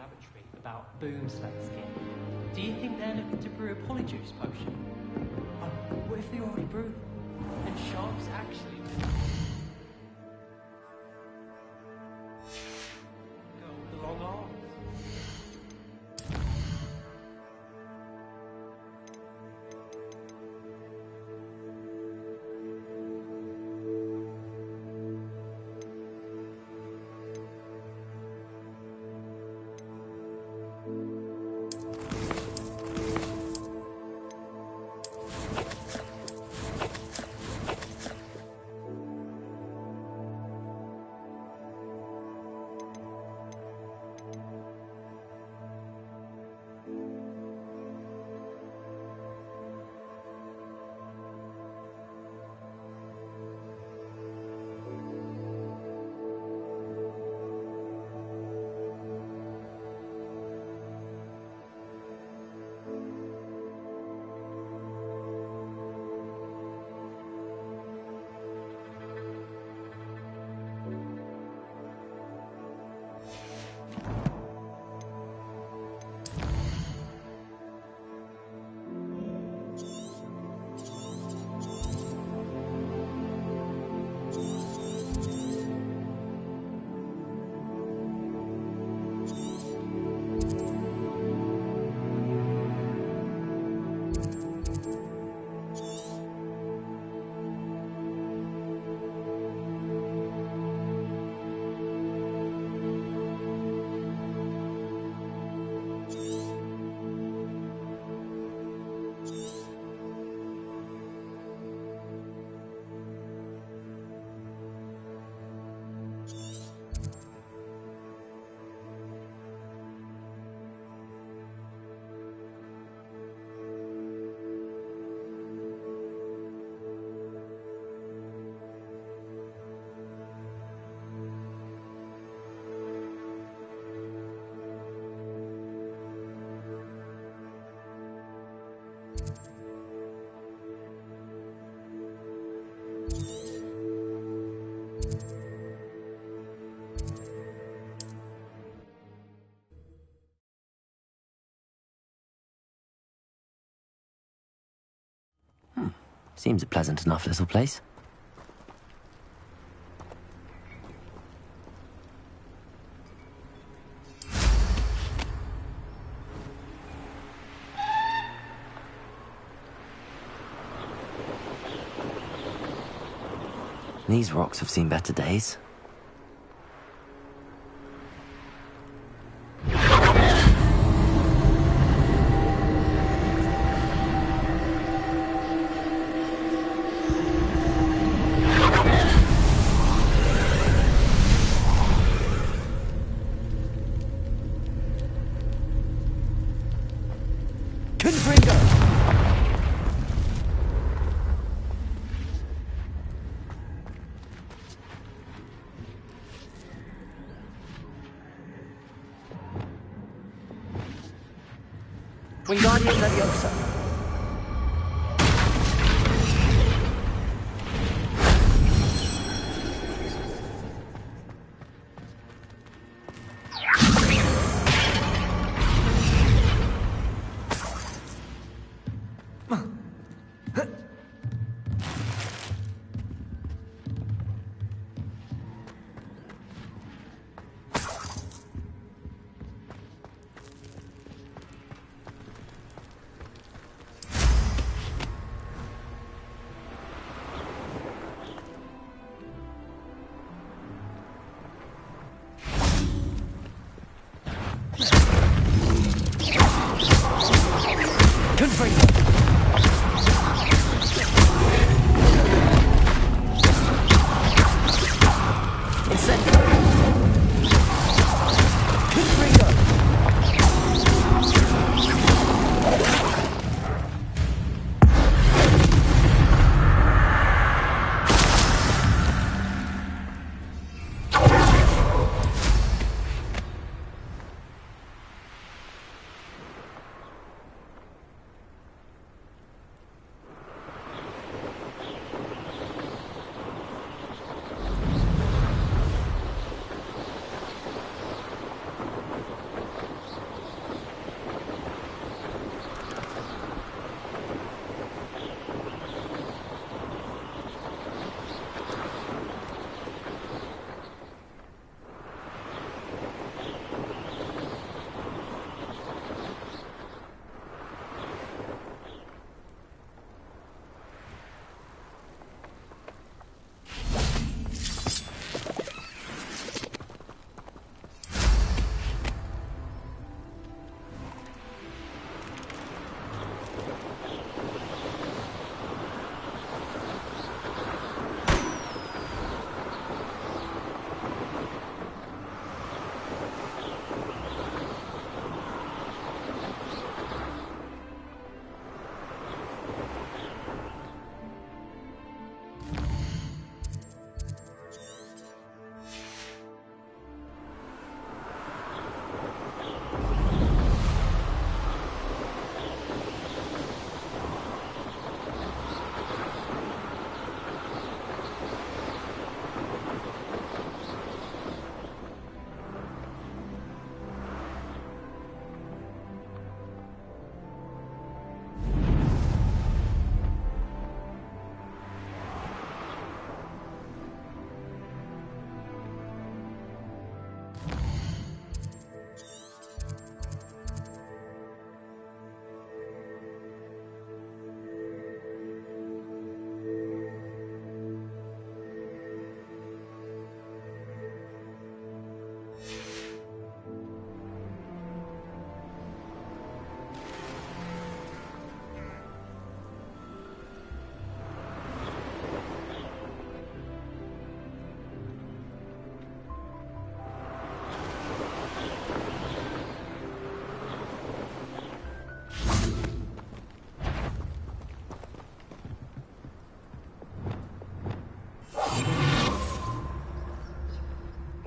laboratory about boomslang skin. Do you think they're looking to brew a polyjuice potion? Oh, what if they already brew them? And sharks actually go with the long arms? Seems a pleasant enough little place. These rocks have seen better days. Wingardium Leviosa.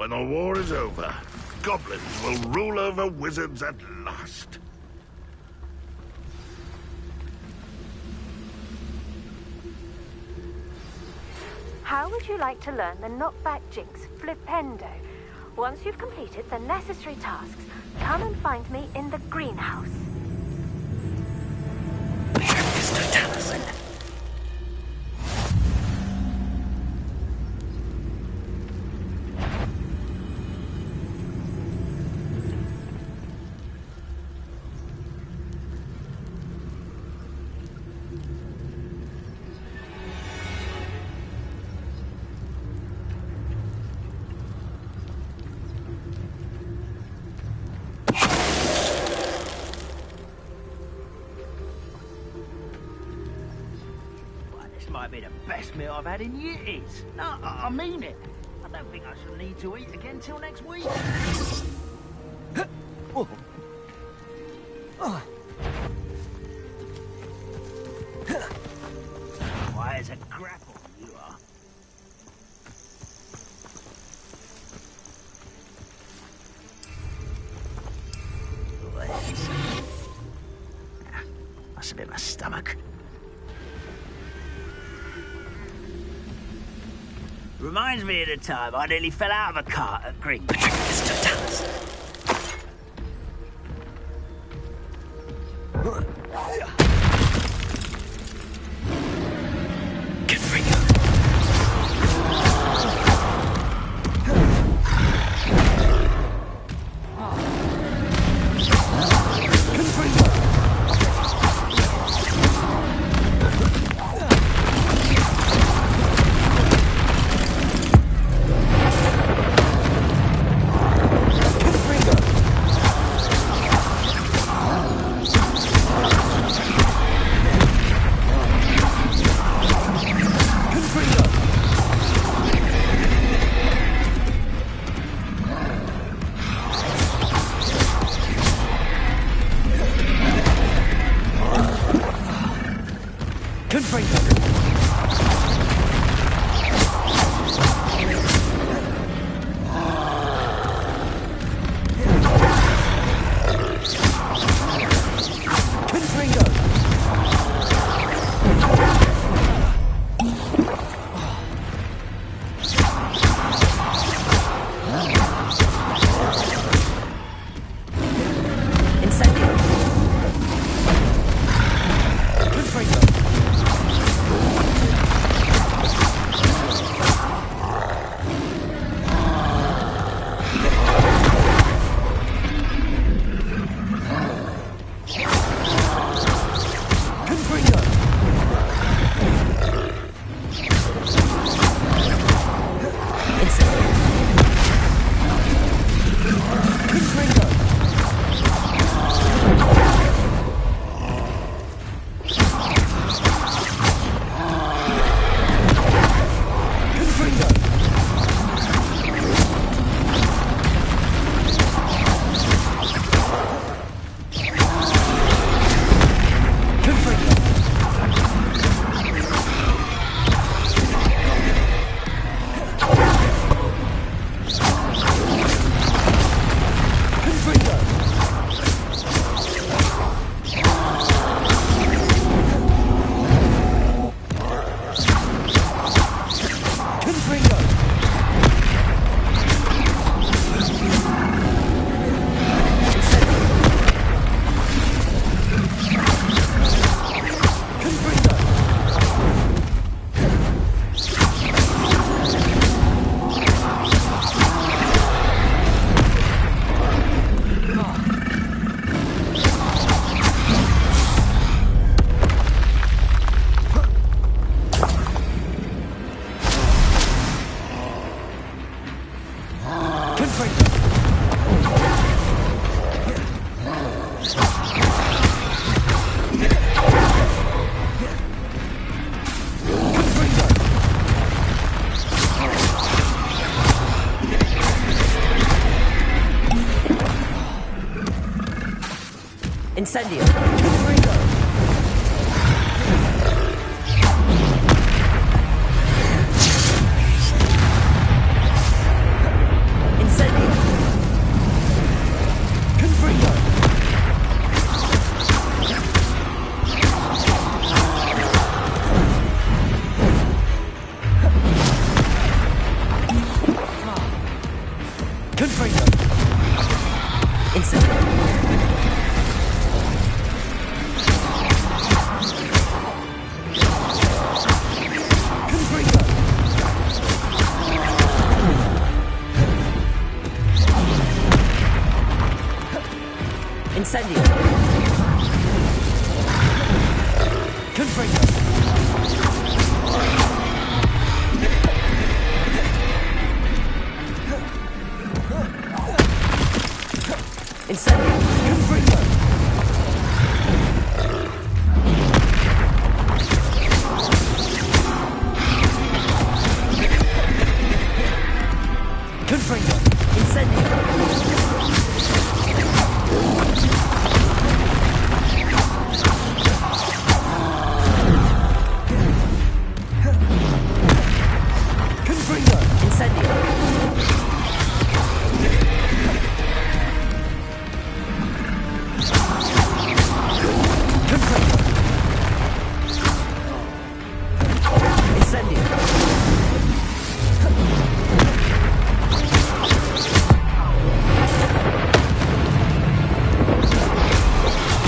when the war is over, goblins will rule over wizards at last. How would you like to learn the knockback jinx flipendo? Once you've completed the necessary tasks, come and find me in the greenhouse. Mr. Tallison. Might be the best meal I've had in years. No, I mean it. I don't think I shall need to eat again till next week. Why is a grapple you are? Must have been my stomach. Reminds me of the time I nearly fell out of a cart at Green. Mr. Tallison. Incendio. Confringo. Incendio. Confringo. Incendio. Confringo. Incendio. Confringo. Confringo. Incendio. Confringo. Incendio. Incendio.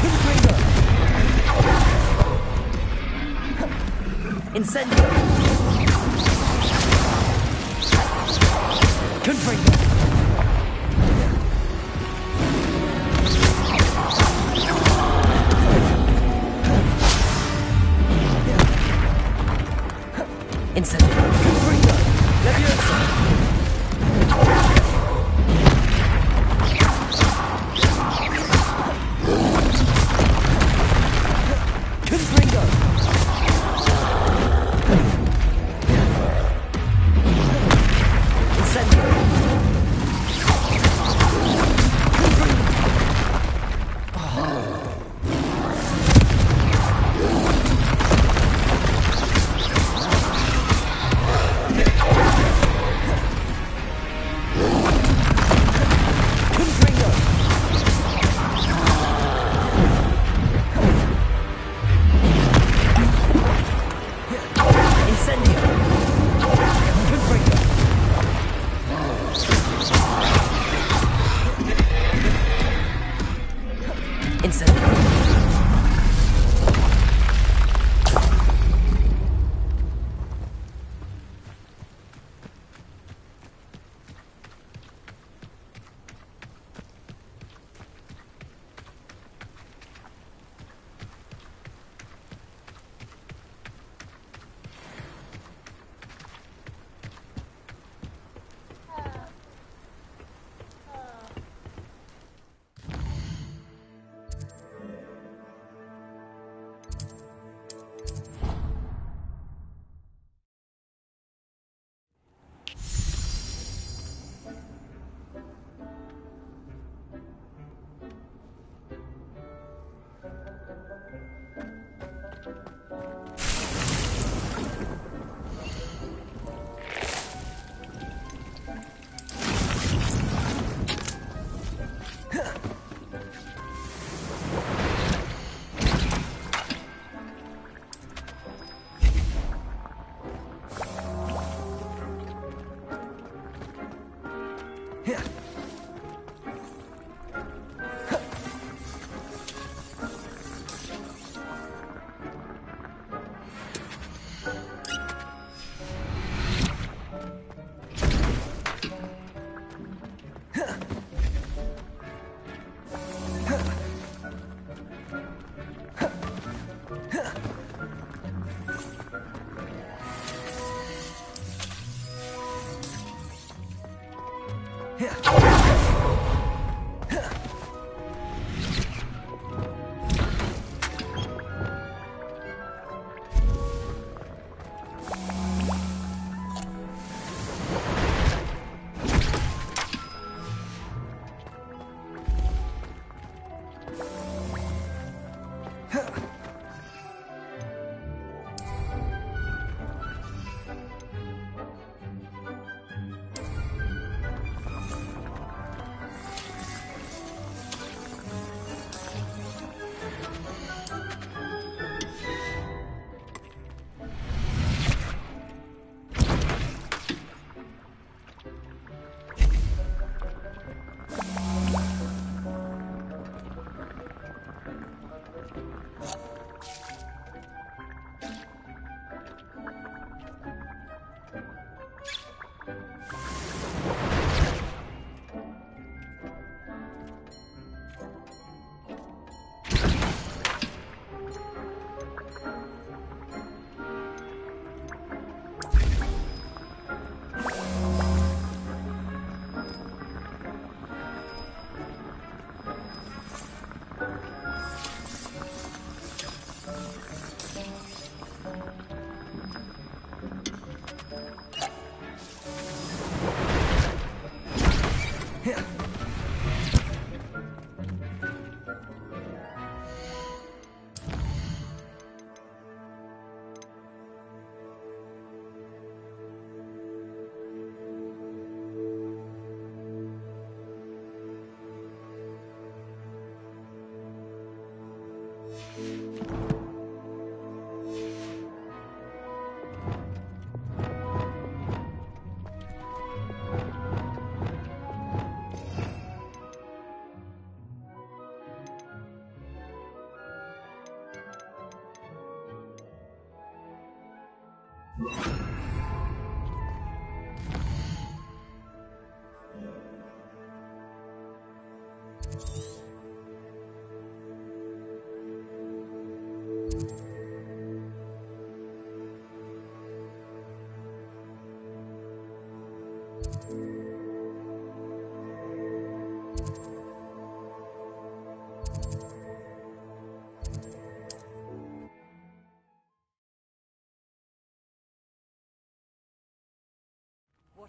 Confringo. Incendio. Confringo. Incendio. Confringo. Leviosa. Confringo. Incendio. Confringo.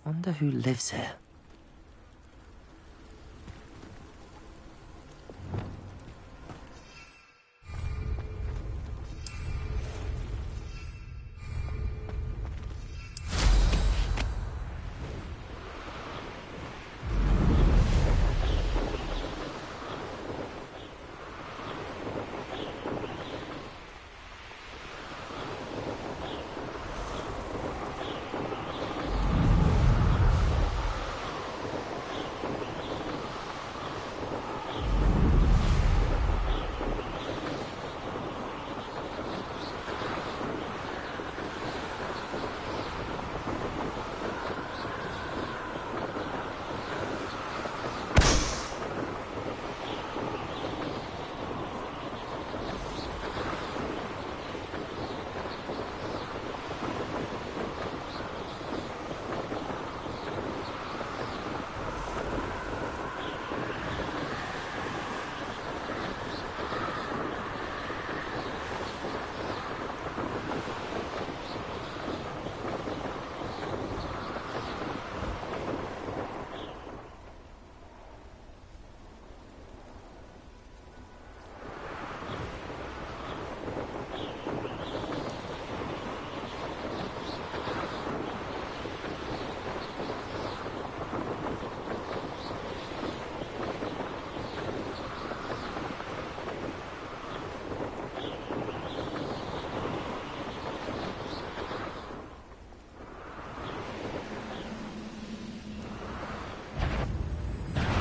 Wonder who lives here.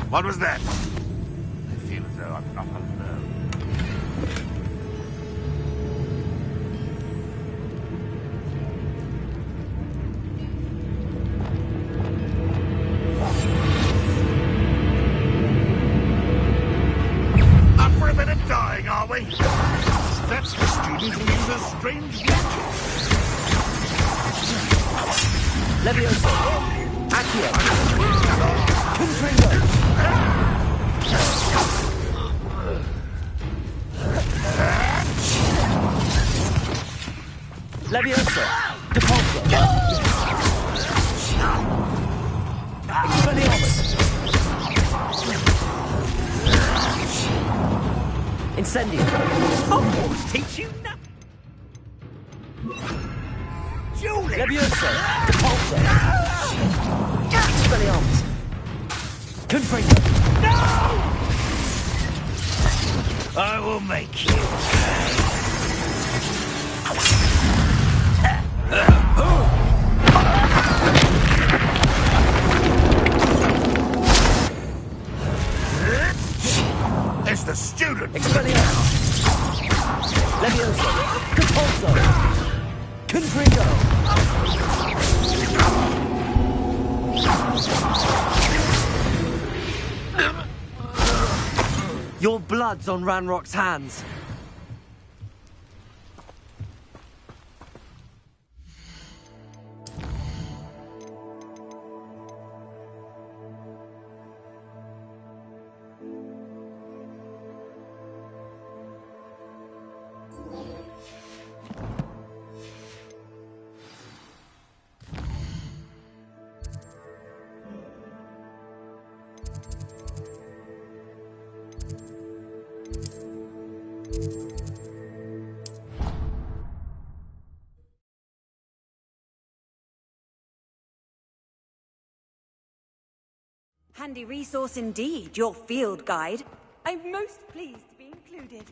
What was that? I feel as though I'm not alone. Up for a bit of dying, are we? That's the student who is a strange creature. Levioso! Accio! Confringo! Levioso! Depulso! Expelliarmus! Incendio! Hogwarts teach you nothing. Julie! Levioso! Depulso! Expelliarmus! Confringo! I will make you. It's the student! Expelliarmus! Levioso! Depulso! Confringo! Your blood's on Ranrock's hands. handy resource indeed, your field guide. I'm most pleased to be included.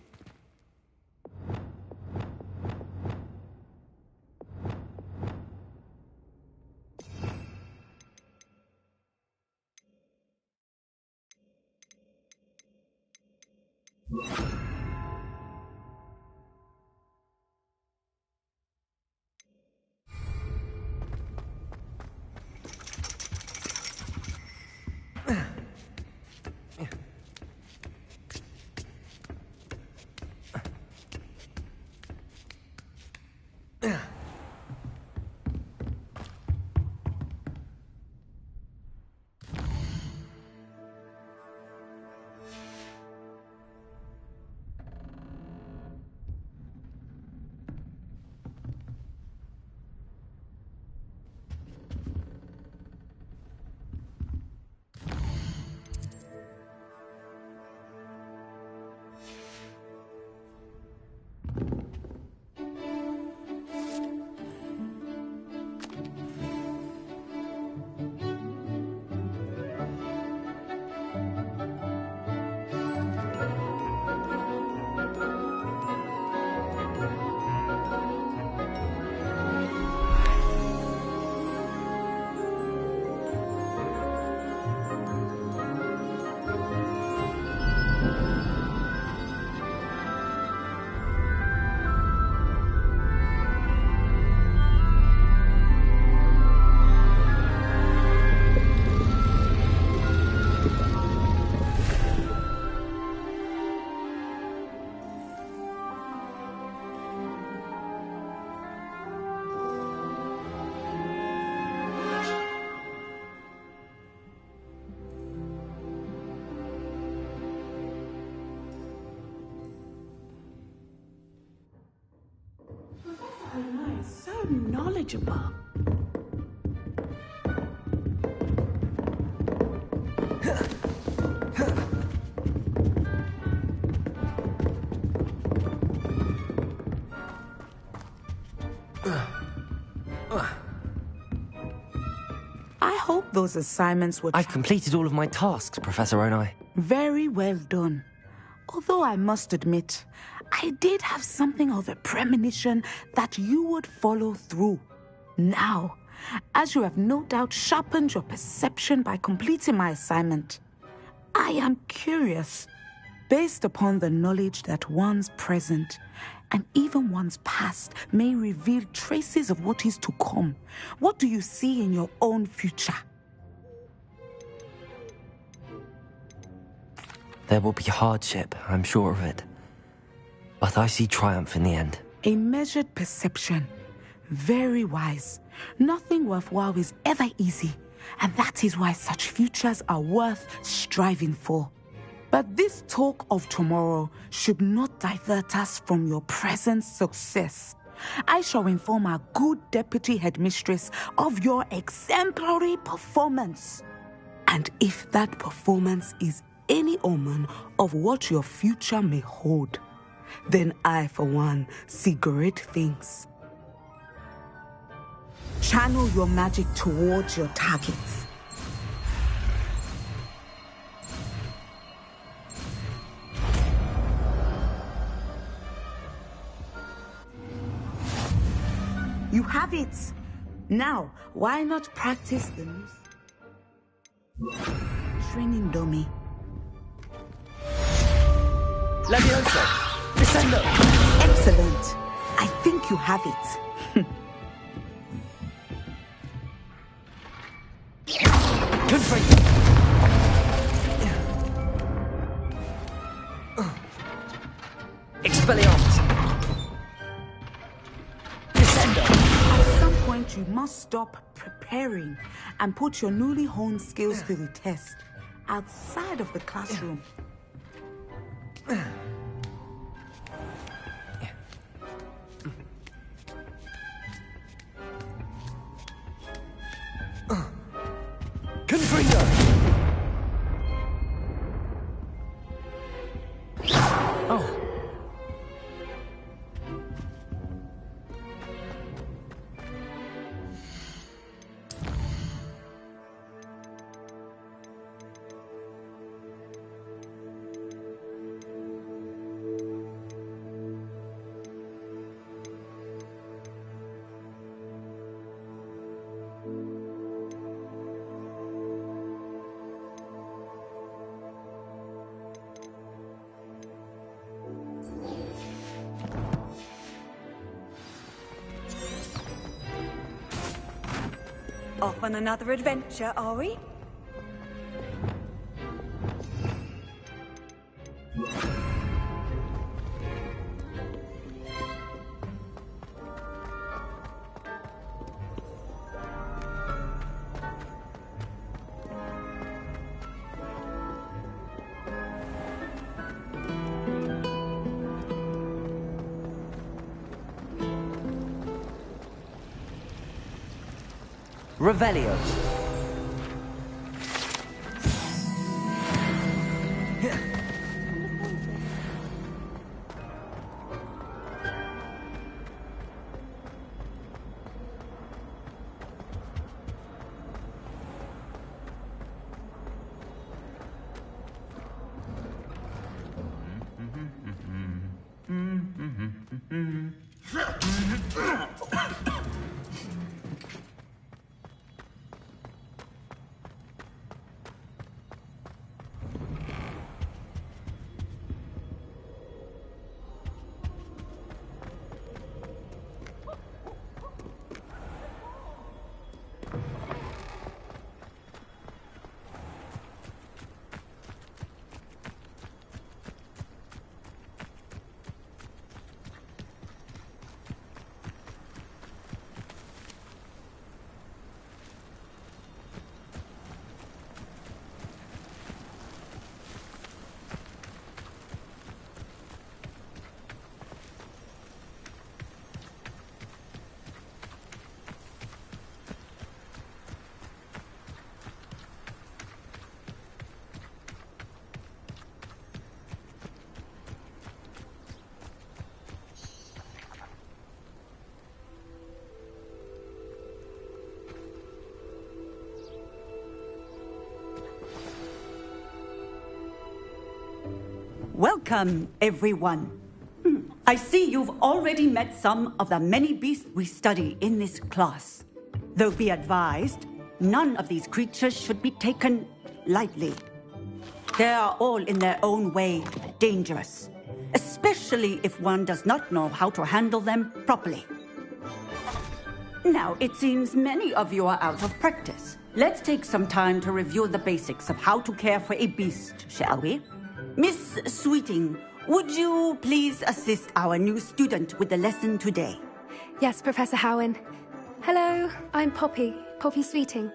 So knowledgeable. I hope those assignments were... I've completed all of my tasks, Professor Onai. Very well done. Although I must admit, I did have something of a premonition that you would follow through. Now, as you have no doubt sharpened your perception by completing my assignment, I am curious, based upon the knowledge that one's present and even one's past may reveal traces of what is to come. What do you see in your own future? There will be hardship, I'm sure of it. But I see triumph in the end. A measured perception. Very wise. Nothing worthwhile is ever easy, and that is why such futures are worth striving for. But this talk of tomorrow should not divert us from your present success. I shall inform our good deputy headmistress of your exemplary performance. And if that performance is any omen of what your future may hold, then I, for one, see great things. Channel your magic towards your targets. You have it. Now, why not practice the moves? Training dummy. Levioso! Descendo! Excellent. I think you have it. Confringo! Expelliarmus! Descendo! At some point, you must stop preparing and put your newly honed skills to the test outside of the classroom. Confringo! Oh. Off on another adventure, are we? Revelio. Welcome, everyone. I see you've already met some of the many beasts we study in this class. Though be advised, none of these creatures should be taken lightly. They are all in their own way dangerous, especially if one does not know how to handle them properly. Now, it seems many of you are out of practice. Let's take some time to review the basics of how to care for a beast, shall we? Miss Sweeting, would you please assist our new student with the lesson today? Yes, Professor Howen. Hello, I'm Poppy Sweeting.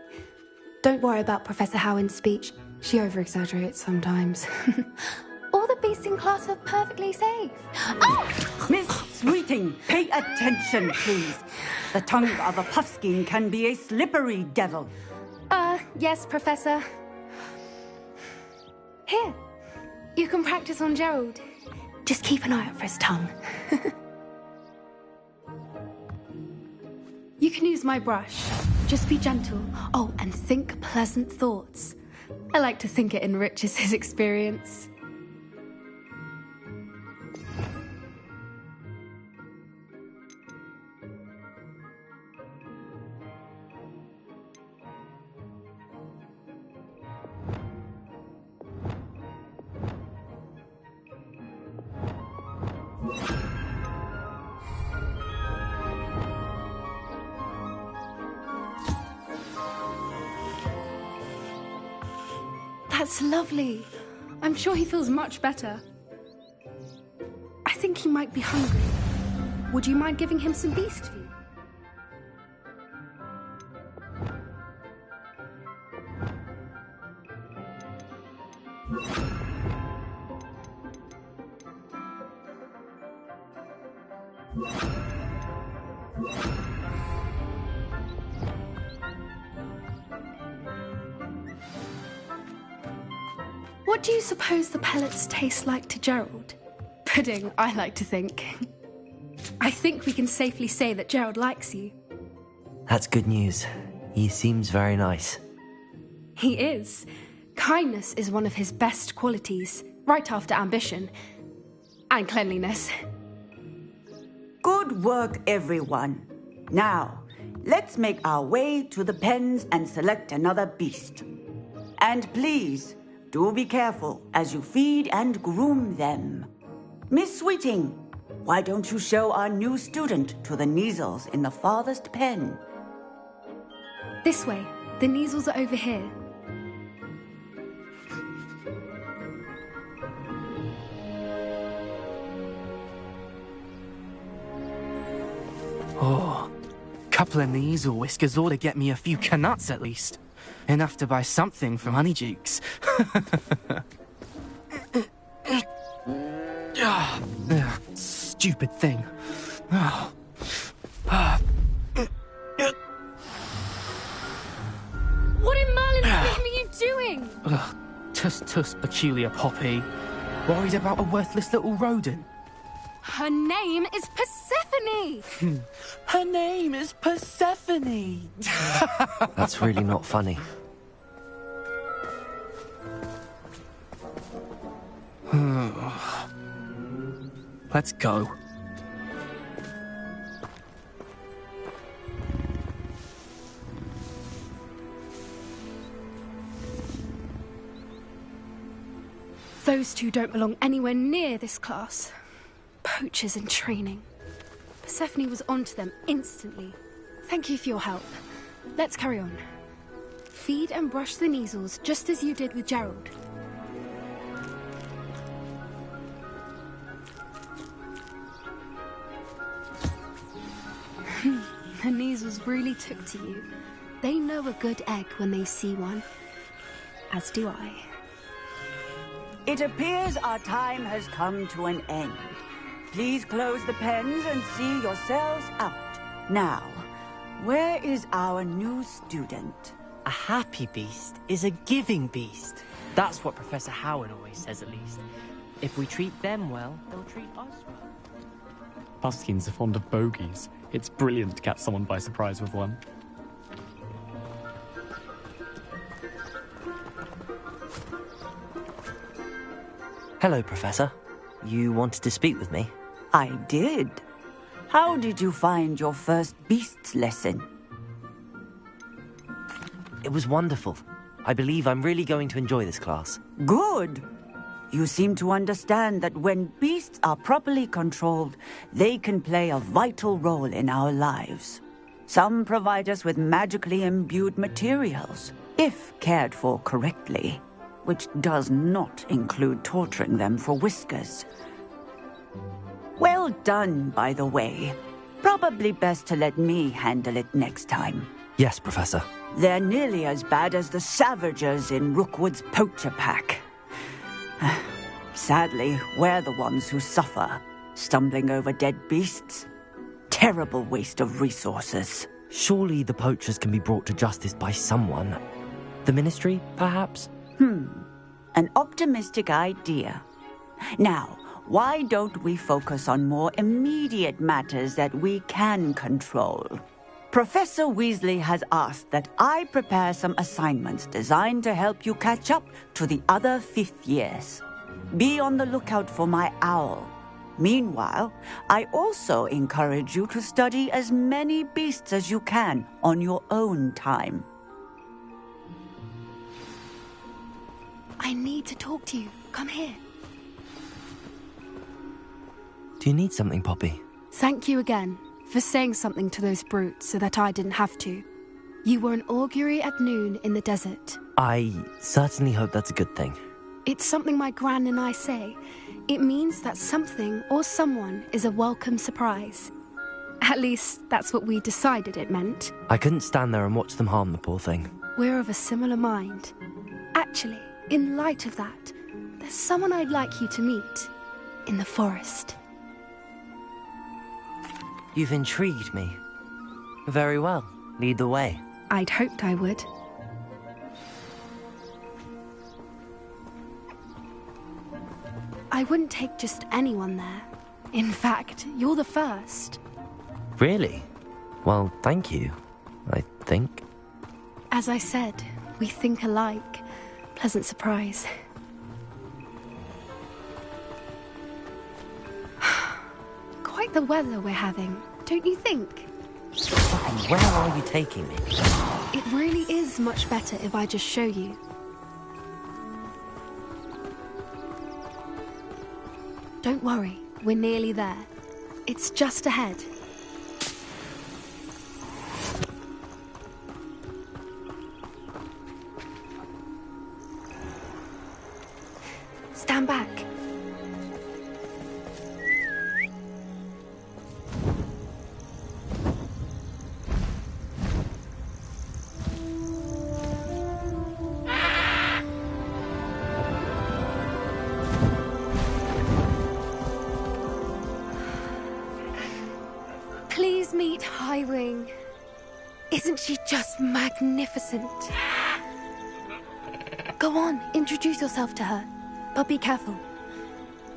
Don't worry about Professor Howen's speech. She over-exaggerates sometimes. All the beasts in class are perfectly safe. Oh! Miss Sweeting, pay attention, please. The tongue of a puffskein can be a slippery devil. Yes, Professor. Here. You can practice on Gerald. Just keep an eye out for his tongue. You can use my brush. Just be gentle. Oh, and think pleasant thoughts. I like to think it enriches his experience. That's lovely. I'm sure he feels much better. I think he might be hungry. Would you mind giving him some beast food? What do you suppose the pellets taste like to Gerald? Pudding, I like to think. I think we can safely say that Gerald likes you. That's good news. He seems very nice. He is. Kindness is one of his best qualities, right after ambition. And cleanliness. Good work, everyone. Now, let's make our way to the pens and select another beast. And please, do be careful as you feed and groom them. Miss Sweeting, why don't you show our new student to the Kneazles in the farthest pen? This way. The Kneasels are over here. Oh, couple of Kneasel whiskers ought to get me a few canuts at least. Enough to buy something from Honeydukes. Stupid thing. What in Merlin's name are you doing? Tuss, peculiar Poppy. Worried about a worthless little rodent. Her name is Persephone! Her name is Persephone! That's really not funny. Let's go. Those two don't belong anywhere near this class. Poachers in training. Persephone was onto them instantly. Thank you for your help. Let's carry on. Feed and brush the Kneasels just as you did with Gerald. The Kneasels really took to you. They know a good egg when they see one. As do I. It appears our time has come to an end. Please close the pens and see yourselves out. Now, where is our new student? A happy beast is a giving beast. That's what Professor Howard always says, at least. If we treat them well, they'll treat us well. Puskins are fond of bogies. It's brilliant to catch someone by surprise with one. Hello, Professor. You wanted to speak with me? I did. How did you find your first beasts lesson? It was wonderful. I believe I'm really going to enjoy this class. Good. You seem to understand that when beasts are properly controlled, they can play a vital role in our lives. Some provide us with magically imbued materials, if cared for correctly, which does not include torturing them for whiskers. Well done, by the way. Probably best to let me handle it next time. Yes, Professor. They're nearly as bad as the Savagers in Rookwood's poacher pack. Sadly, we're the ones who suffer, stumbling over dead beasts. Terrible waste of resources. Surely the poachers can be brought to justice by someone. The Ministry, perhaps? An optimistic idea. Now, why don't we focus on more immediate matters that we can control? Professor Weasley has asked that I prepare some assignments designed to help you catch up to the other fifth years. Be on the lookout for my owl. Meanwhile, I also encourage you to study as many beasts as you can on your own time. I need to talk to you. Come here. Do you need something, Poppy? Thank you again for saying something to those brutes so that I didn't have to. You were an augury at noon in the desert. I certainly hope that's a good thing. It's something my gran and I say. It means that something or someone is a welcome surprise. At least, that's what we decided it meant. I couldn't stand there and watch them harm the poor thing. We're of a similar mind. Actually, in light of that, there's someone I'd like you to meet. In the forest. You've intrigued me. Very well. Lead the way. I'd hoped I would. I wouldn't take just anyone there. In fact, you're the first. Really? Well, thank you, I think. As I said, we think alike. Pleasant surprise. Quite the weather we're having, don't you think? Poppy, where are you taking me? It really is much better if I just show you. Don't worry, we're nearly there. It's just ahead. Stand back. Please meet Highwing. Isn't she just magnificent? Go on, introduce yourself to her. But be careful.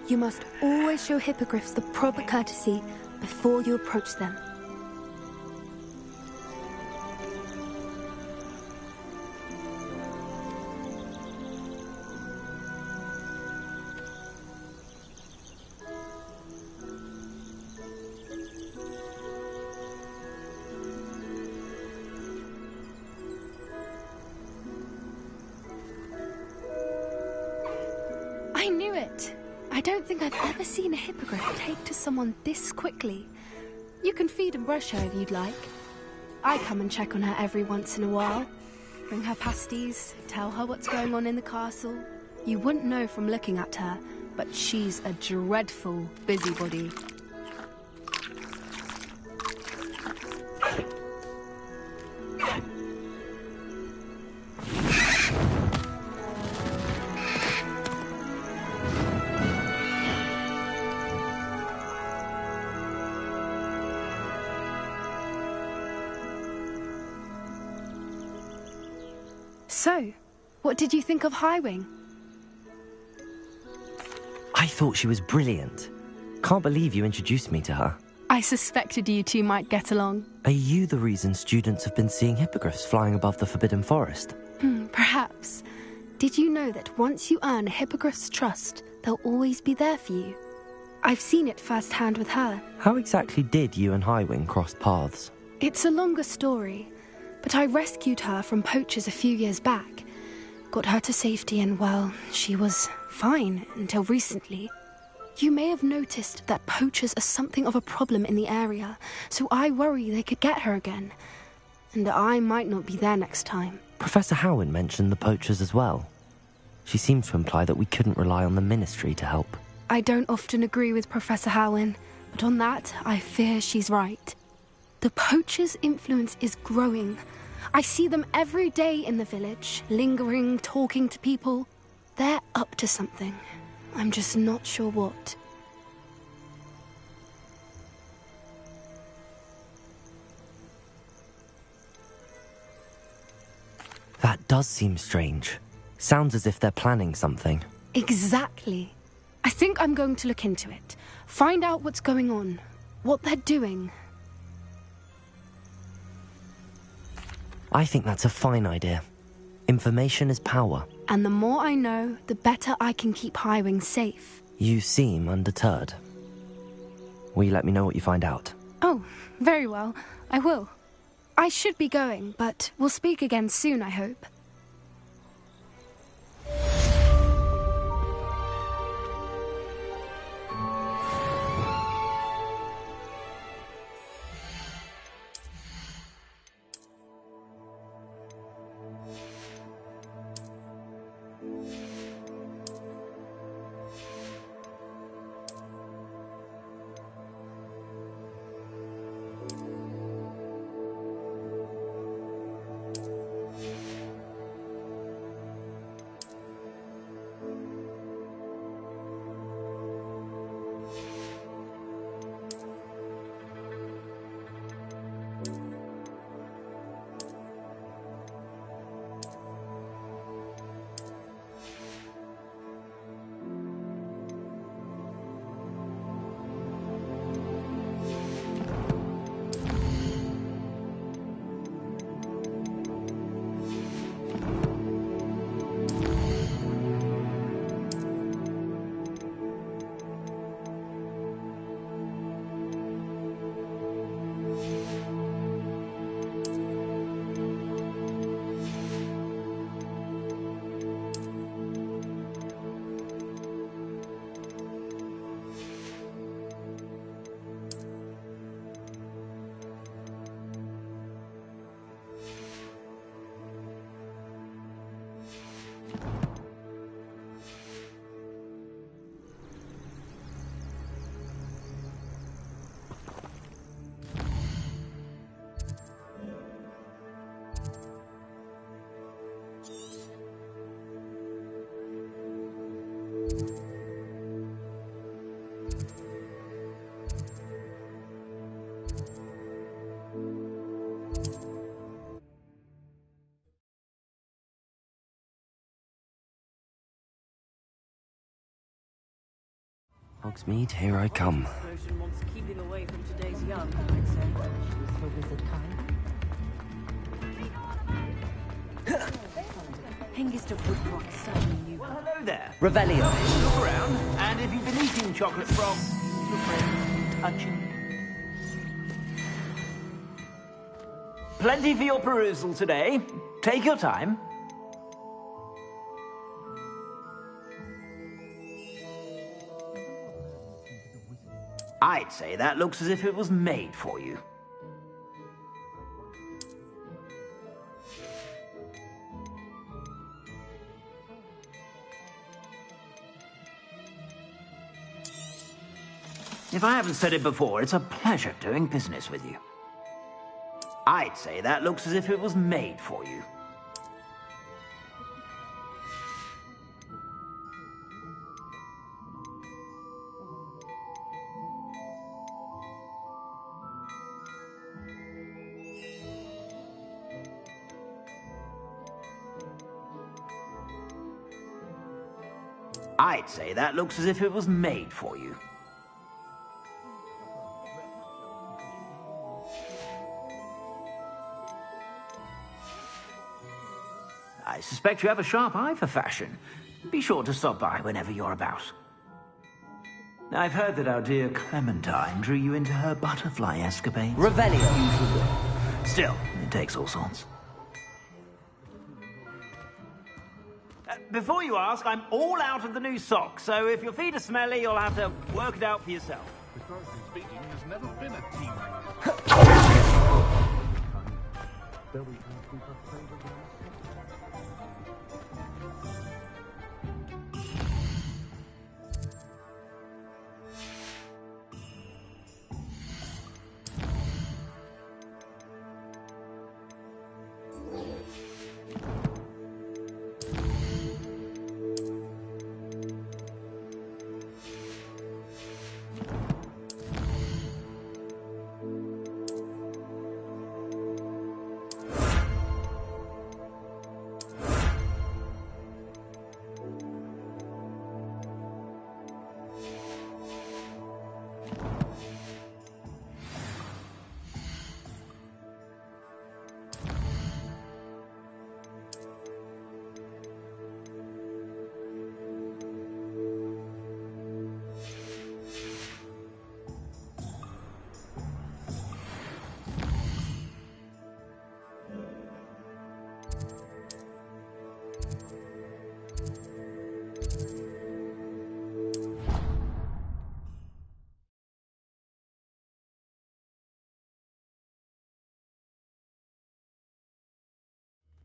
You must always show hippogriffs the proper courtesy before you approach them. I knew it. I don't think I've ever seen a hippogriff take to someone this quickly. You can feed and brush her if you'd like. I come and check on her every once in a while. Bring her pasties, tell her what's going on in the castle. You wouldn't know from looking at her, but she's a dreadful busybody. So, what did you think of Highwing? I thought she was brilliant. Can't believe you introduced me to her. I suspected you two might get along. Are you the reason students have been seeing hippogriffs flying above the Forbidden Forest? Perhaps. Did you know that once you earn a hippogriff's trust, they'll always be there for you? I've seen it firsthand with her. How exactly did you and Highwing cross paths? It's a longer story, but I rescued her from poachers a few years back. Got her to safety and, well, she was fine until recently. You may have noticed that poachers are something of a problem in the area, so I worry they could get her again. And I might not be there next time. Professor Howin mentioned the poachers as well. She seemed to imply that we couldn't rely on the Ministry to help. I don't often agree with Professor Howin, but on that, I fear she's right. The poachers' influence is growing. I see them every day in the village, lingering, talking to people. They're up to something. I'm just not sure what. That does seem strange. Sounds as if they're planning something. Exactly. I think I'm going to look into it. Find out what's going on, what they're doing. I think that's a fine idea. Information is power. And the more I know, the better I can keep Highwing safe. You seem undeterred. Will you let me know what you find out? Oh, very well. I will. I should be going, but we'll speak again soon, I hope. Hogsmeade, here I come. Motion wants keeping away from today's young, I'd say. Choose for wizard kind. Hengist of Woodcock certainly knew. Well, hello there. Revelio. Look around, and if you've been eating chocolate frogs, feel free to touch him. Plenty for your perusal today. Take your time. I'd say that looks as if it was made for you. If I haven't said it before, it's a pleasure doing business with you. I'd say that looks as if it was made for you. I'd say that looks as if it was made for you. I suspect you have a sharp eye for fashion. Be sure to stop by whenever you're about. I've heard that our dear Clementine drew you into her butterfly escapades. Revelio. Still, it takes all sorts. Before you ask, I'm all out of the new socks, so if your feet are smelly, you'll have to work it out for yourself. Historically speaking, there's never been a team like this.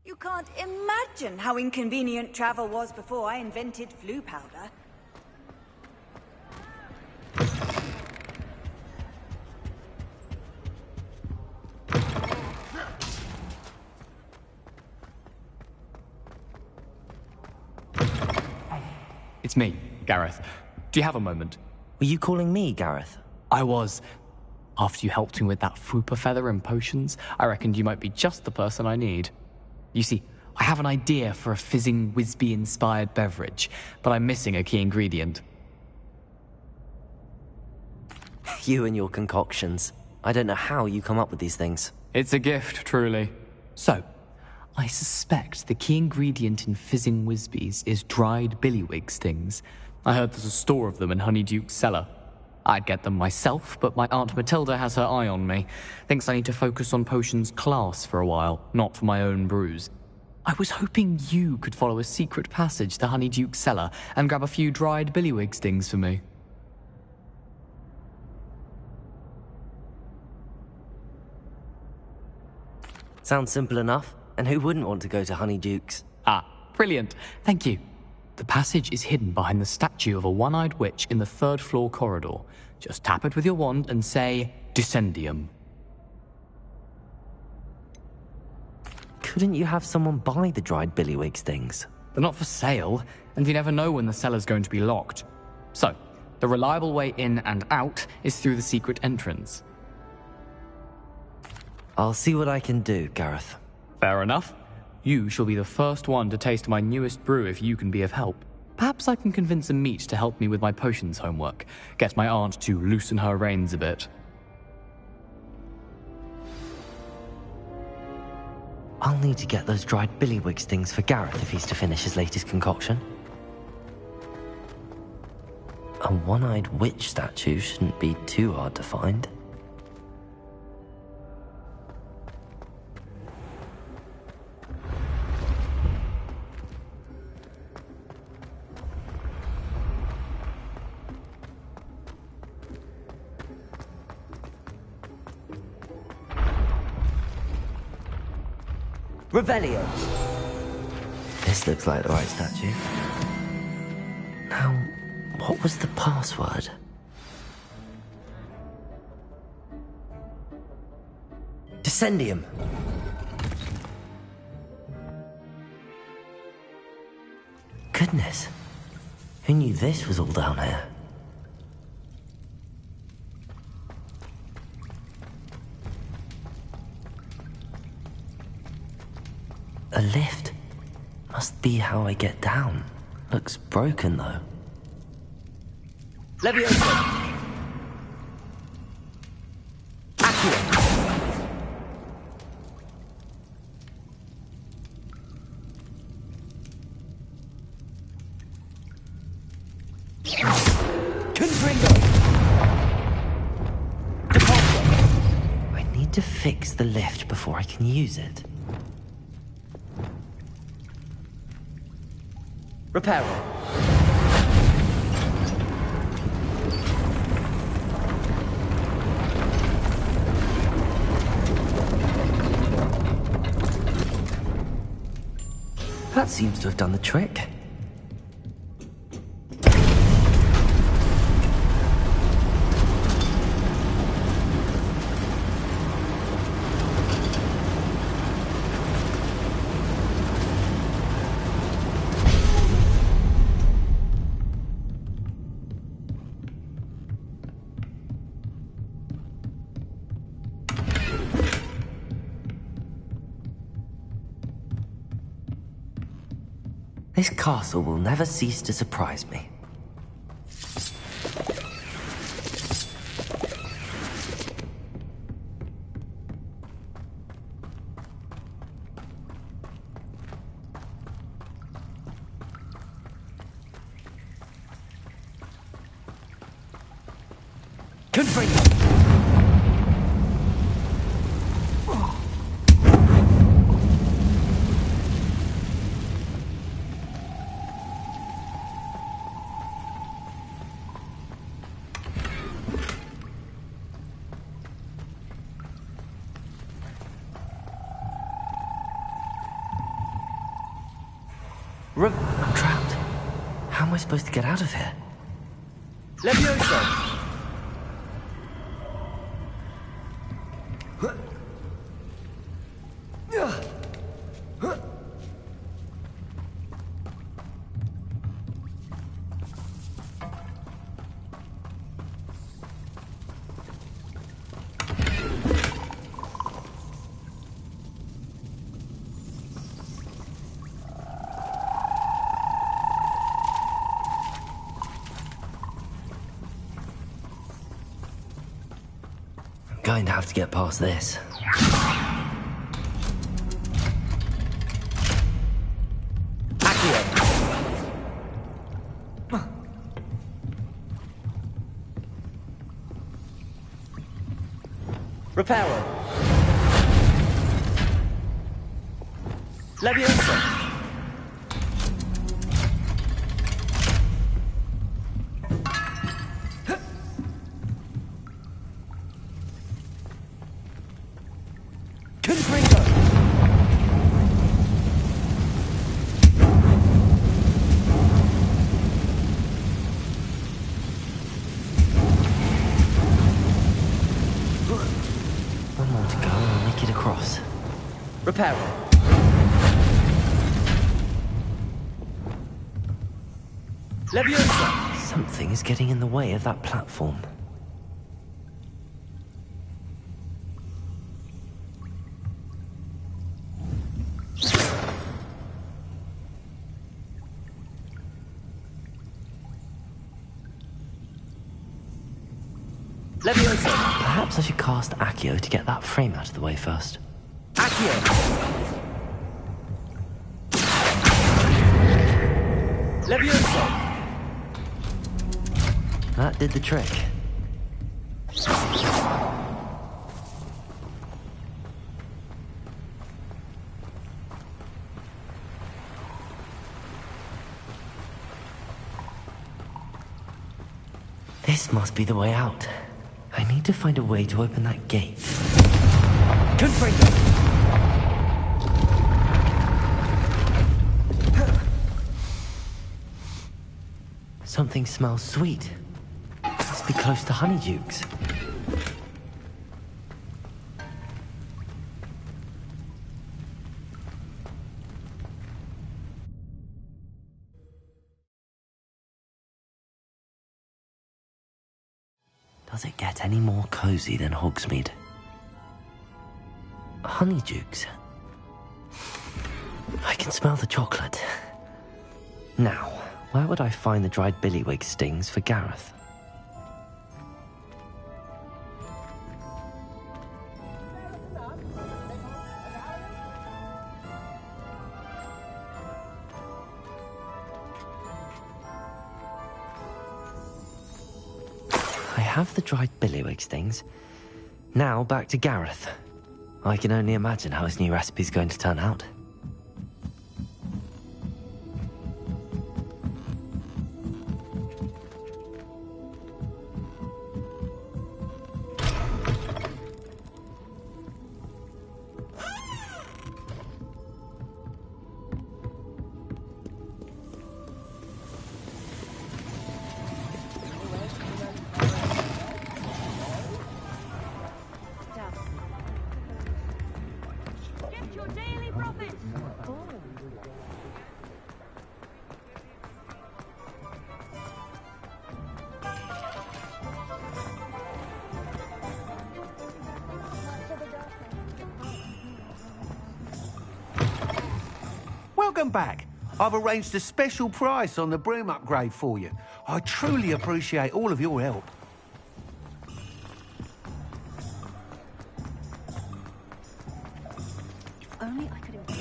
You can't imagine how inconvenient travel was before I invented flu powder. It's me, Gareth. Do you have a moment? Were you calling me, Gareth? I was. After you helped me with that Fooper feather and potions, I reckoned you might be just the person I need. You see, I have an idea for a fizzing Wisby-inspired beverage, but I'm missing a key ingredient. You and your concoctions. I don't know how you come up with these things. It's a gift, truly. So, I suspect the key ingredient in fizzing Wisbies is dried billywig stings. I heard there's a store of them in Honeyduke's cellar. I'd get them myself, but my Aunt Matilda has her eye on me. Thinks I need to focus on potions class for a while, not for my own brews. I was hoping you could follow a secret passage to Honeyduke's cellar and grab a few dried billywig stings for me. Sounds simple enough. And who wouldn't want to go to Honeyduke's? Ah, brilliant. Thank you. The passage is hidden behind the statue of a one-eyed witch in the third-floor corridor. Just tap it with your wand and say, Descendium. Couldn't you have someone buy the dried billywig stings? They're not for sale. and you never know when the cellar's going to be locked. So, the reliable way in and out is through the secret entrance. I'll see what I can do, Gareth. Fair enough. You shall be the first one to taste my newest brew if you can be of help. Perhaps I can convince a meat to help me with my potions homework. Get my aunt to loosen her reins a bit. I'll need to get those dried billywigs things for Gareth if he's to finish his latest concoction. A one-eyed witch statue shouldn't be too hard to find. Revelio. This looks like the right statue. Now, what was the password? Descendium. Goodness. Who knew this was all down here? A lift. Must be how I get down. Looks broken, though. Leviosa! Accio! Confringo! Deposit! I need to fix the lift before I can use it. Repair it. That seems to have done the trick. This castle will never cease to surprise me. Confringo! I'm trapped. How am I supposed to get out of here? Leviosa! Going to have to get past this. Accio! Reparo! Leviosa! Reparo. Leviosa! Something is getting in the way of that platform. Leviosa! Perhaps I should cast Accio to get that frame out of the way first. Accio! Leviosa! That did the trick. This must be the way out. I need to find a way to open that gate. Confringo! Something smells sweet. Must be close to Honeydukes. Does it get any more cozy than Hogsmeade? Honeydukes. I can smell the chocolate. Now, where would I find the dried billywig stings for Gareth? I have the dried billywig stings. Now back to Gareth. I can only imagine how his new recipe's going to turn out. Welcome back. I've arranged a special price on the broom upgrade for you. I truly appreciate all of your help. If only I could improve.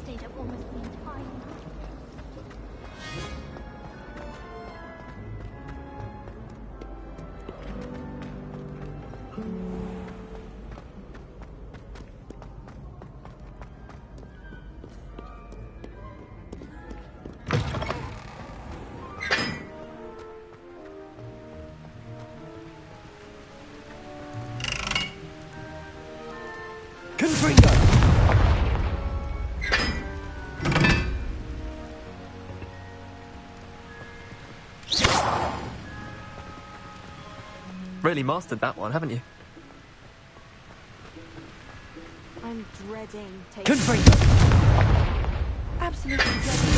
Stayed up almost the entire night. Confringo! Really mastered that one, haven't you? I'm dreading taking... Confringo! Absolutely dreading...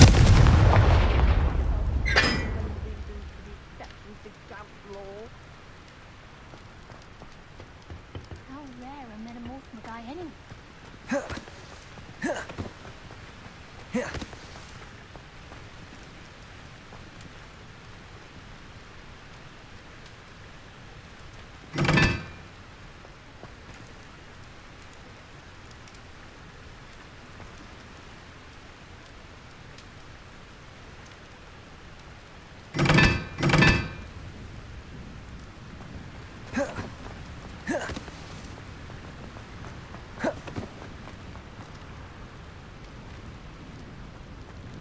How rare a metamorphin guy anyway.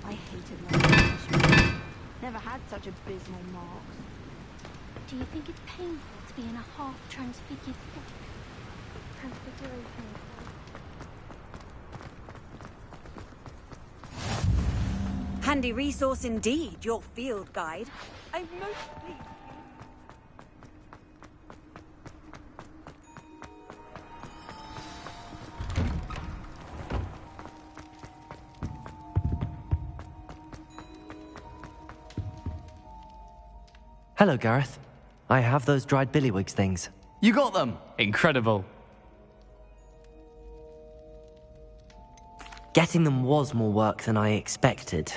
I hated my punishment. Never had such abysmal marks. Do you think it's painful to be in a half-transfigured state? Transfiguration. Handy resource indeed, your field guide. I'm most pleased. Hello, Gareth. I have those dried billywigs things. You got them! Incredible. Getting them was more work than I expected.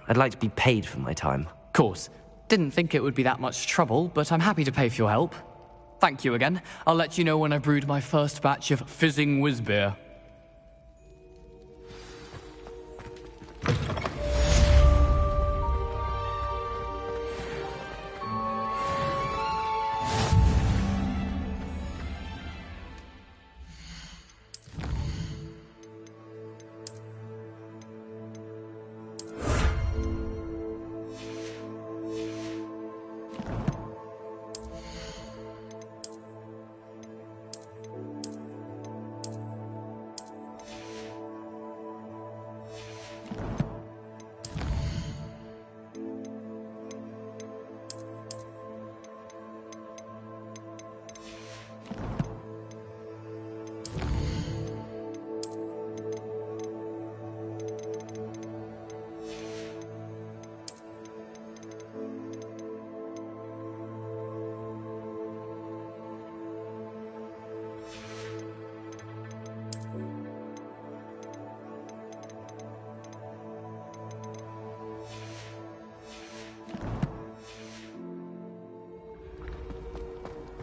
I'd like to be paid for my time. Course. Didn't think it would be that much trouble, but I'm happy to pay for your help. Thank you again. I'll let you know when I brewed my first batch of fizzing whizbeer.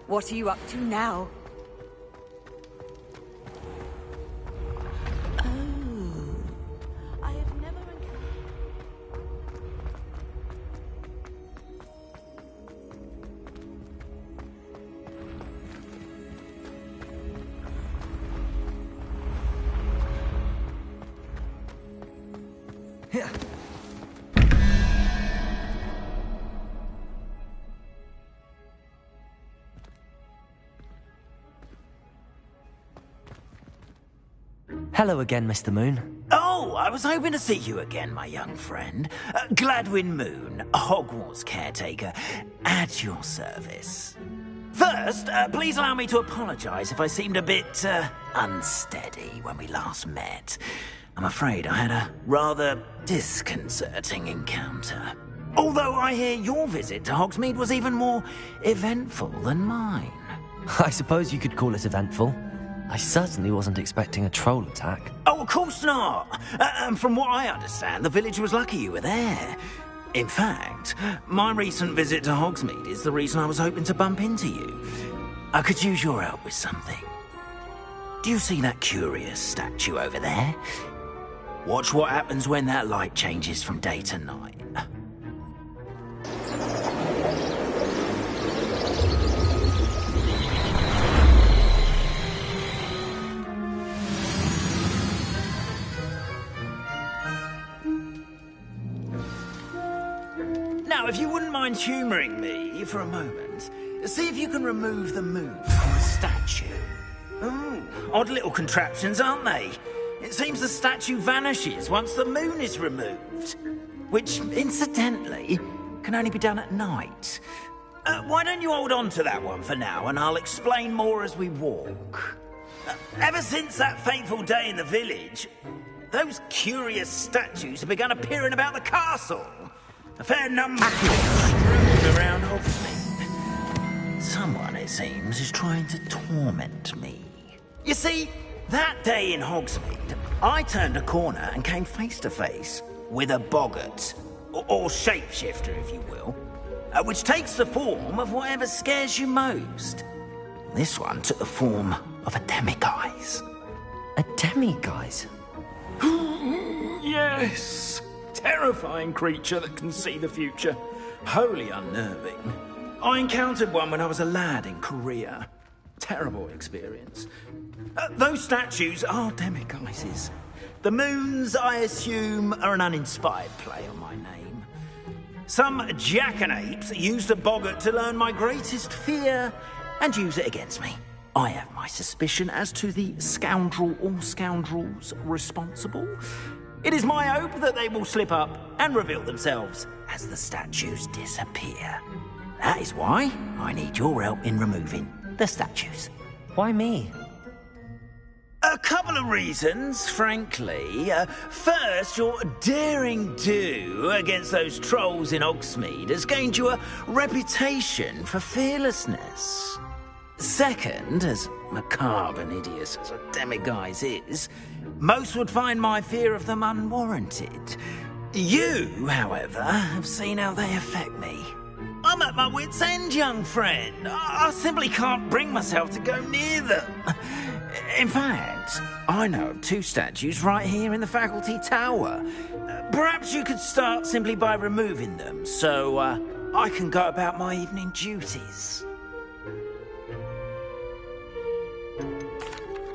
What are you up to now? I have never encountered... Hello again, Mr. Moon. Oh, I was hoping to see you again, my young friend. Gladwin Moon, Hogwarts caretaker, at your service. First, please allow me to apologize if I seemed a bit, unsteady when we last met. I'm afraid I had a rather disconcerting encounter. Although I hear your visit to Hogsmeade was even more eventful than mine. I suppose you could call it eventful. I certainly wasn't expecting a troll attack. Oh, of course not. And from what I understand, the village was lucky you were there. In fact, my recent visit to Hogsmeade is the reason I was hoping to bump into you. I could use your help with something. Do you see that curious statue over there? Watch what happens when that light changes from day to night. Now, if you wouldn't mind humouring me for a moment, see if you can remove the moon from the statue. Ooh, odd little contraptions, aren't they? It seems the statue vanishes once the moon is removed. Which, incidentally, can only be done at night. Why don't you hold on to that one for now, and I'll explain more as we walk. Ever since that fateful day in the village, those curious statues have begun appearing about the castle. A fair number strewn around Hogsmeade. Someone, it seems, is trying to torment me. You see, that day in Hogsmeade, I turned a corner and came face to face with a boggart, or shapeshifter, if you will, which takes the form of whatever scares you most. This one took the form of a demiguise. A demiguise? Yes. Terrifying creature that can see the future. Wholly unnerving. I encountered one when I was a lad in Korea. Terrible experience. Those statues are demiguises. The moons, I assume, are an uninspired play on my name. Some jackanapes used a boggart to learn my greatest fear and use it against me. I have my suspicion as to the scoundrel or scoundrels responsible. It is my hope that they will slip up and reveal themselves as the statues disappear. That is why I need your help in removing the statues. Why me? A couple of reasons, frankly. First, your daring do against those trolls in Hogsmeade has gained you a reputation for fearlessness. Second, as macabre and hideous as a demiguise is, most would find my fear of them unwarranted. You, however, have seen how they affect me. I'm at my wit's end, young friend. I simply can't bring myself to go near them. In fact, I know of two statues right here in the faculty tower. Perhaps you could start simply by removing them, so I can go about my evening duties.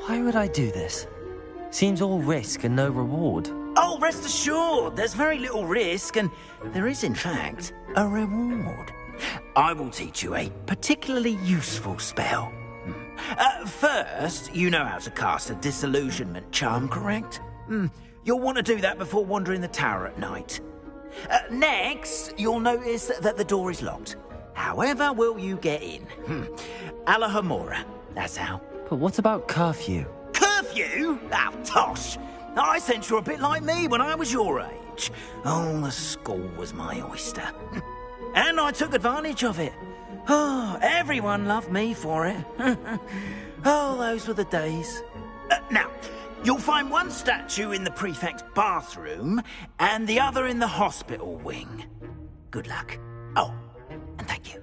Why would I do this? Seems all risk and no reward. Oh, rest assured, there's very little risk, and there is, in fact, a reward. I will teach you a particularly useful spell. First, you know how to cast a disillusionment charm, correct? You'll want to do that before wandering the tower at night. Next, you'll notice that the door is locked. However will you get in? Alahomora, that's how. But what about curfew? Curfew? Oh, tosh. I sense you're a bit like me when I was your age. Oh, the school was my oyster. And I took advantage of it. Oh, everyone loved me for it. Oh, those were the days. Now, you'll find one statue in the prefect's bathroom and the other in the hospital wing. Good luck. Oh, and thank you.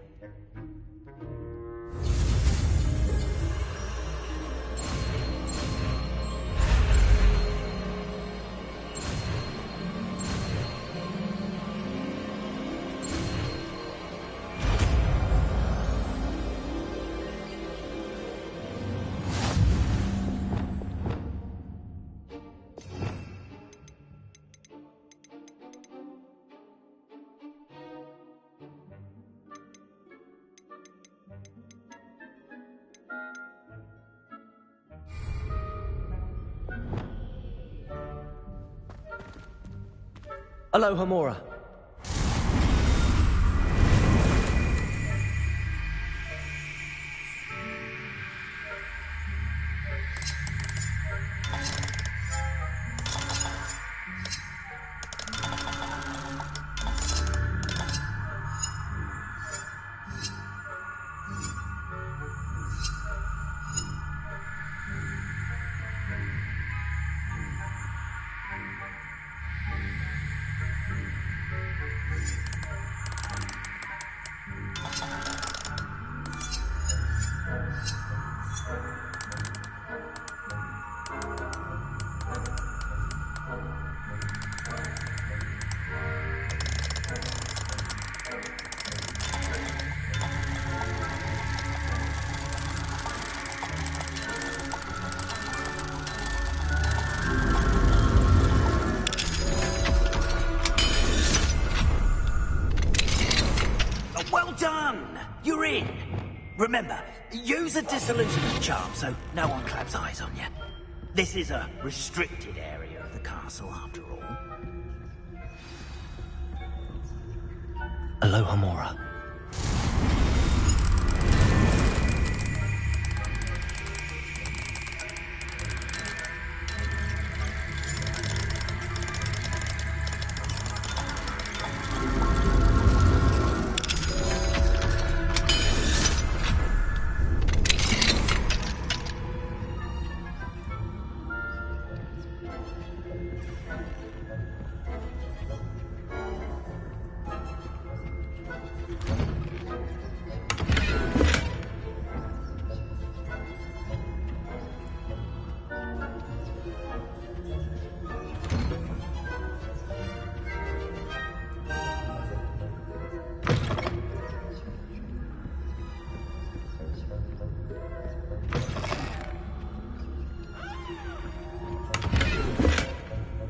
Alohomora. Well done! You're in. Remember, use a disillusionment charm so no one claps eyes on you. This is a restricted area of the castle, after all. Aloha Mora.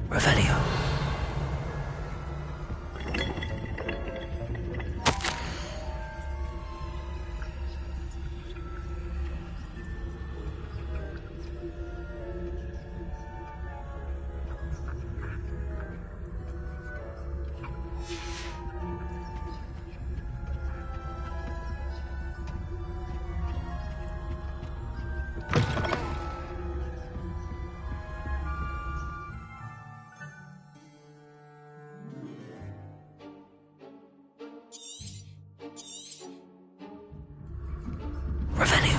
Revelio. Revelio.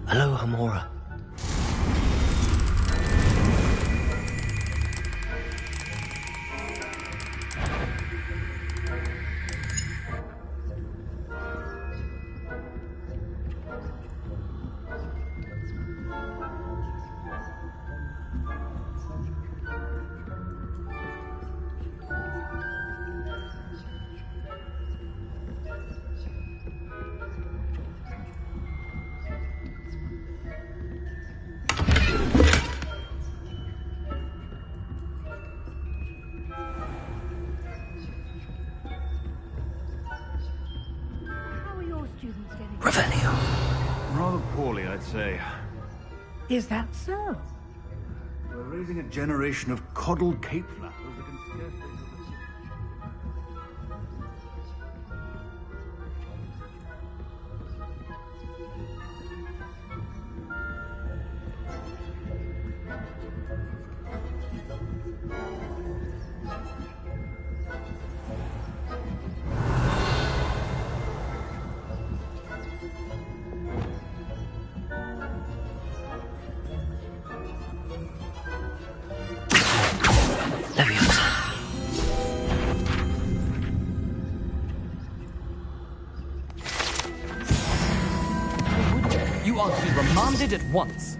Aloha Mora. Revelio. Rather poorly, I'd say. Is that so? We're raising a generation of coddled cape flappers that can scarcely... You are to be remanded at once.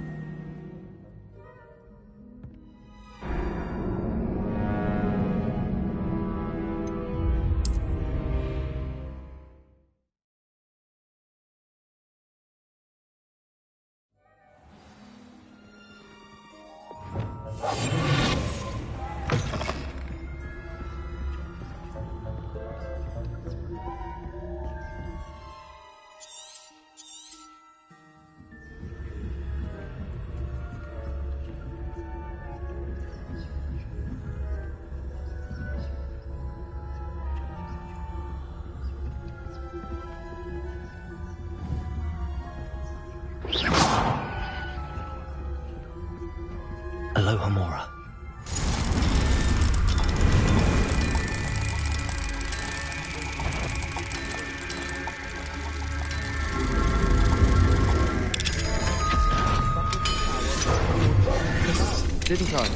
didn't I?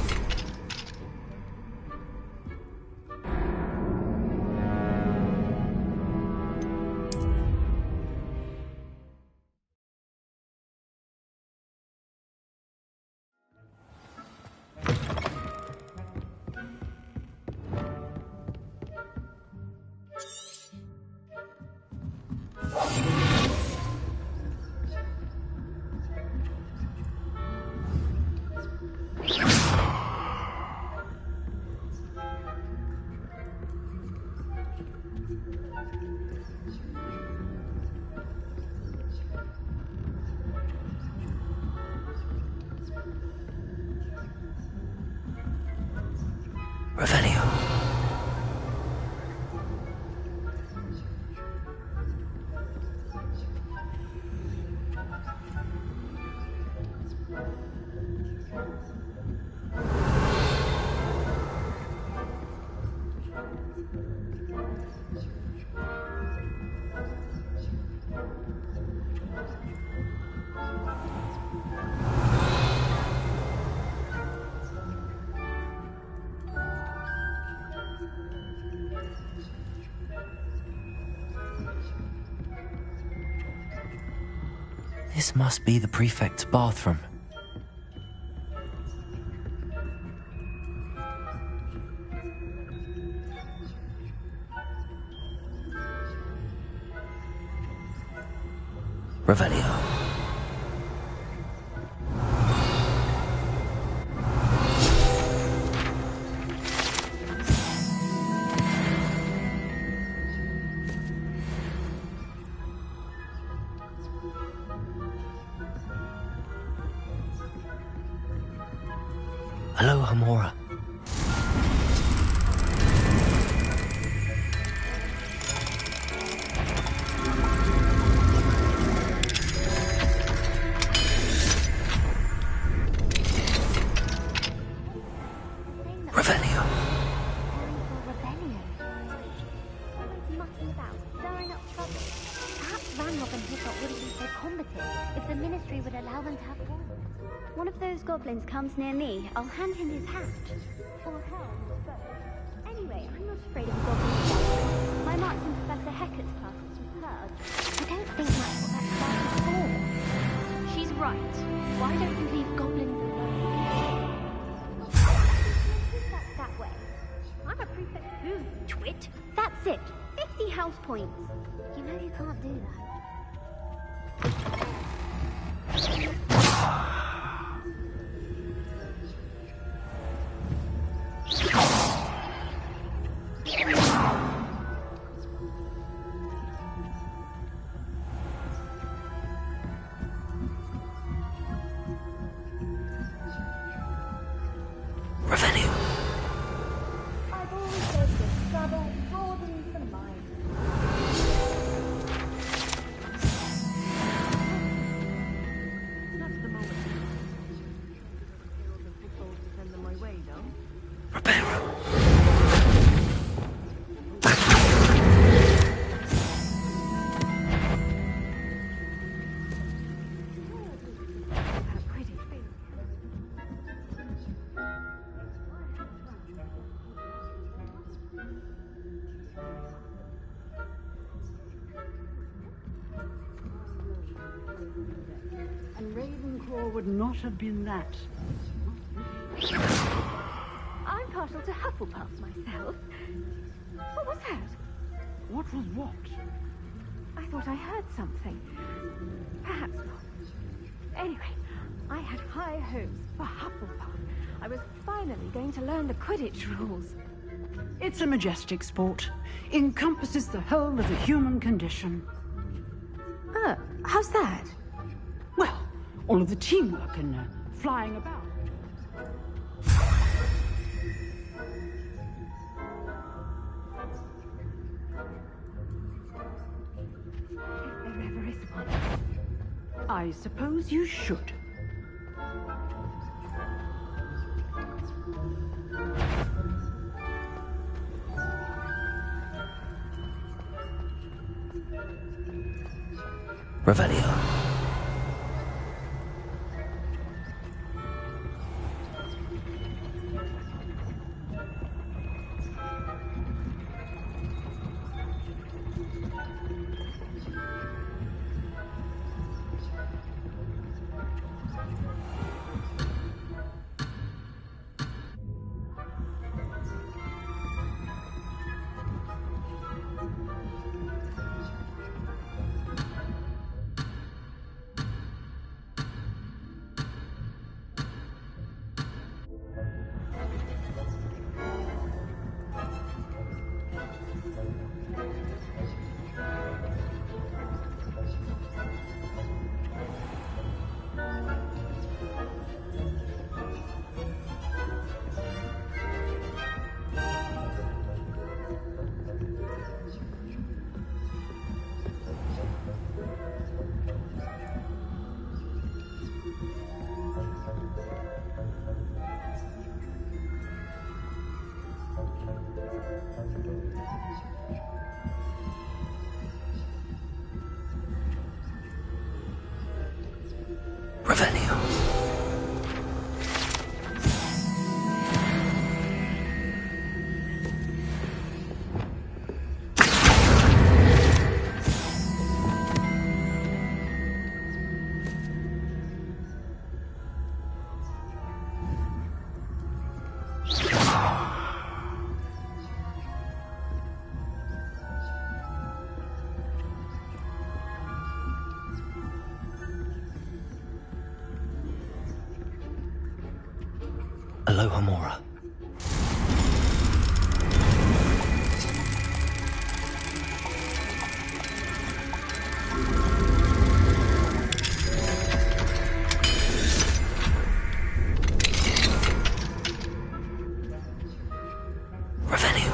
Revelio. This must be the prefect's bathroom. Revelio. Hello, Hamora. Revelio. Mucking about, stirring up trouble. Perhaps Ranrock and Hiccup wouldn't be so combative if the Ministry would allow them to have one. One of those goblins comes near me, I'll hand him his hat. Or her, both. Anyway, I'm not afraid of goblins. My marks in Professor Hecat's class are superb. I don't think that's what that class is for. She's right. Why don't we leave goblins alone? That's that way. I'm a prefect who, twit? That's it. 50 house points. You know you can't do that. Revelio. I've always said this trouble broadens the mind. That's the moment. The footballs to send them my way, no? Reparo. And Ravenclaw would not have been that. I'm partial to Hufflepuff myself. What was that? What was what? I thought I heard something. Perhaps not. Anyway, I had high hopes for Hufflepuff. I was finally going to learn the Quidditch rules. It's a majestic sport. Encompasses the whole of the human condition. How's that? Well, all of the teamwork and flying about. If there ever is one. I suppose you should. Revelio. Revelio. Aloha Mora. Revelio.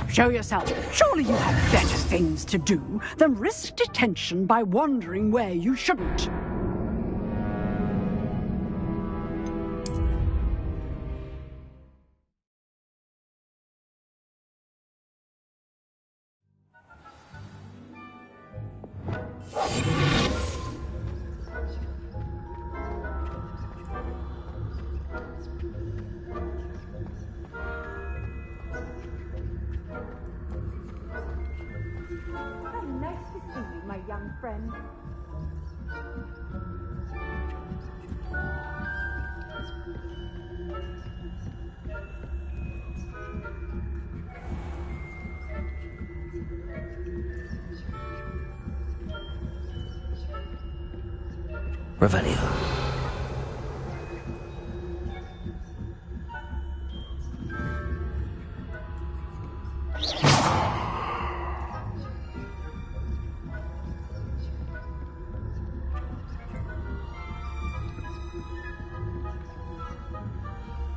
Show yourself. Surely you have better things to do than risk detention by wandering where you shouldn't. Nice to see you, my young friend. Revelio.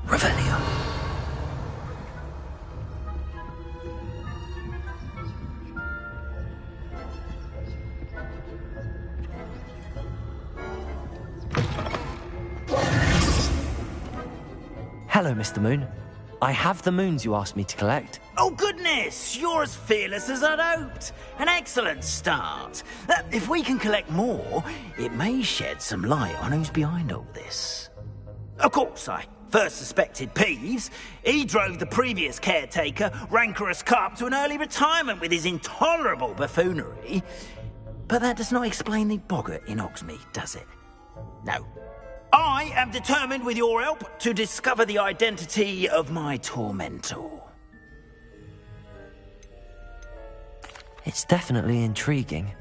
Revelio. Hello, Mr. Moon. I have the moons you asked me to collect. Oh, goodness! You're as fearless as I'd hoped. An excellent start. If we can collect more, it may shed some light on who's behind all this. Of course, I first suspected Peeves. He drove the previous caretaker, Rancorous Carp, to an early retirement with his intolerable buffoonery. But that does not explain the boggart in Hogsmeade, does it? No. I am determined, with your help, to discover the identity of my tormentor. It's definitely intriguing.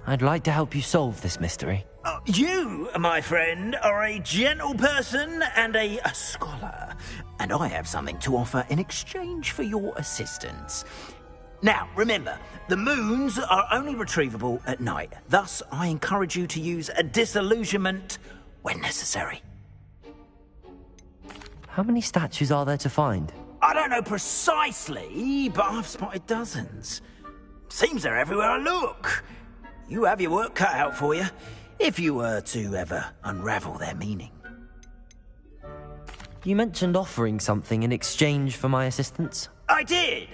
I'd like to help you solve this mystery. You, my friend, are a gentle person and a scholar, and I have something to offer in exchange for your assistance. Now, remember, the moons are only retrievable at night. Thus, I encourage you to use a disillusionment when necessary. How many statues are there to find? I don't know precisely, but I've spotted dozens. Seems they're everywhere I look. You have your work cut out for you, if you were to ever unravel their meaning. You mentioned offering something in exchange for my assistance? I did.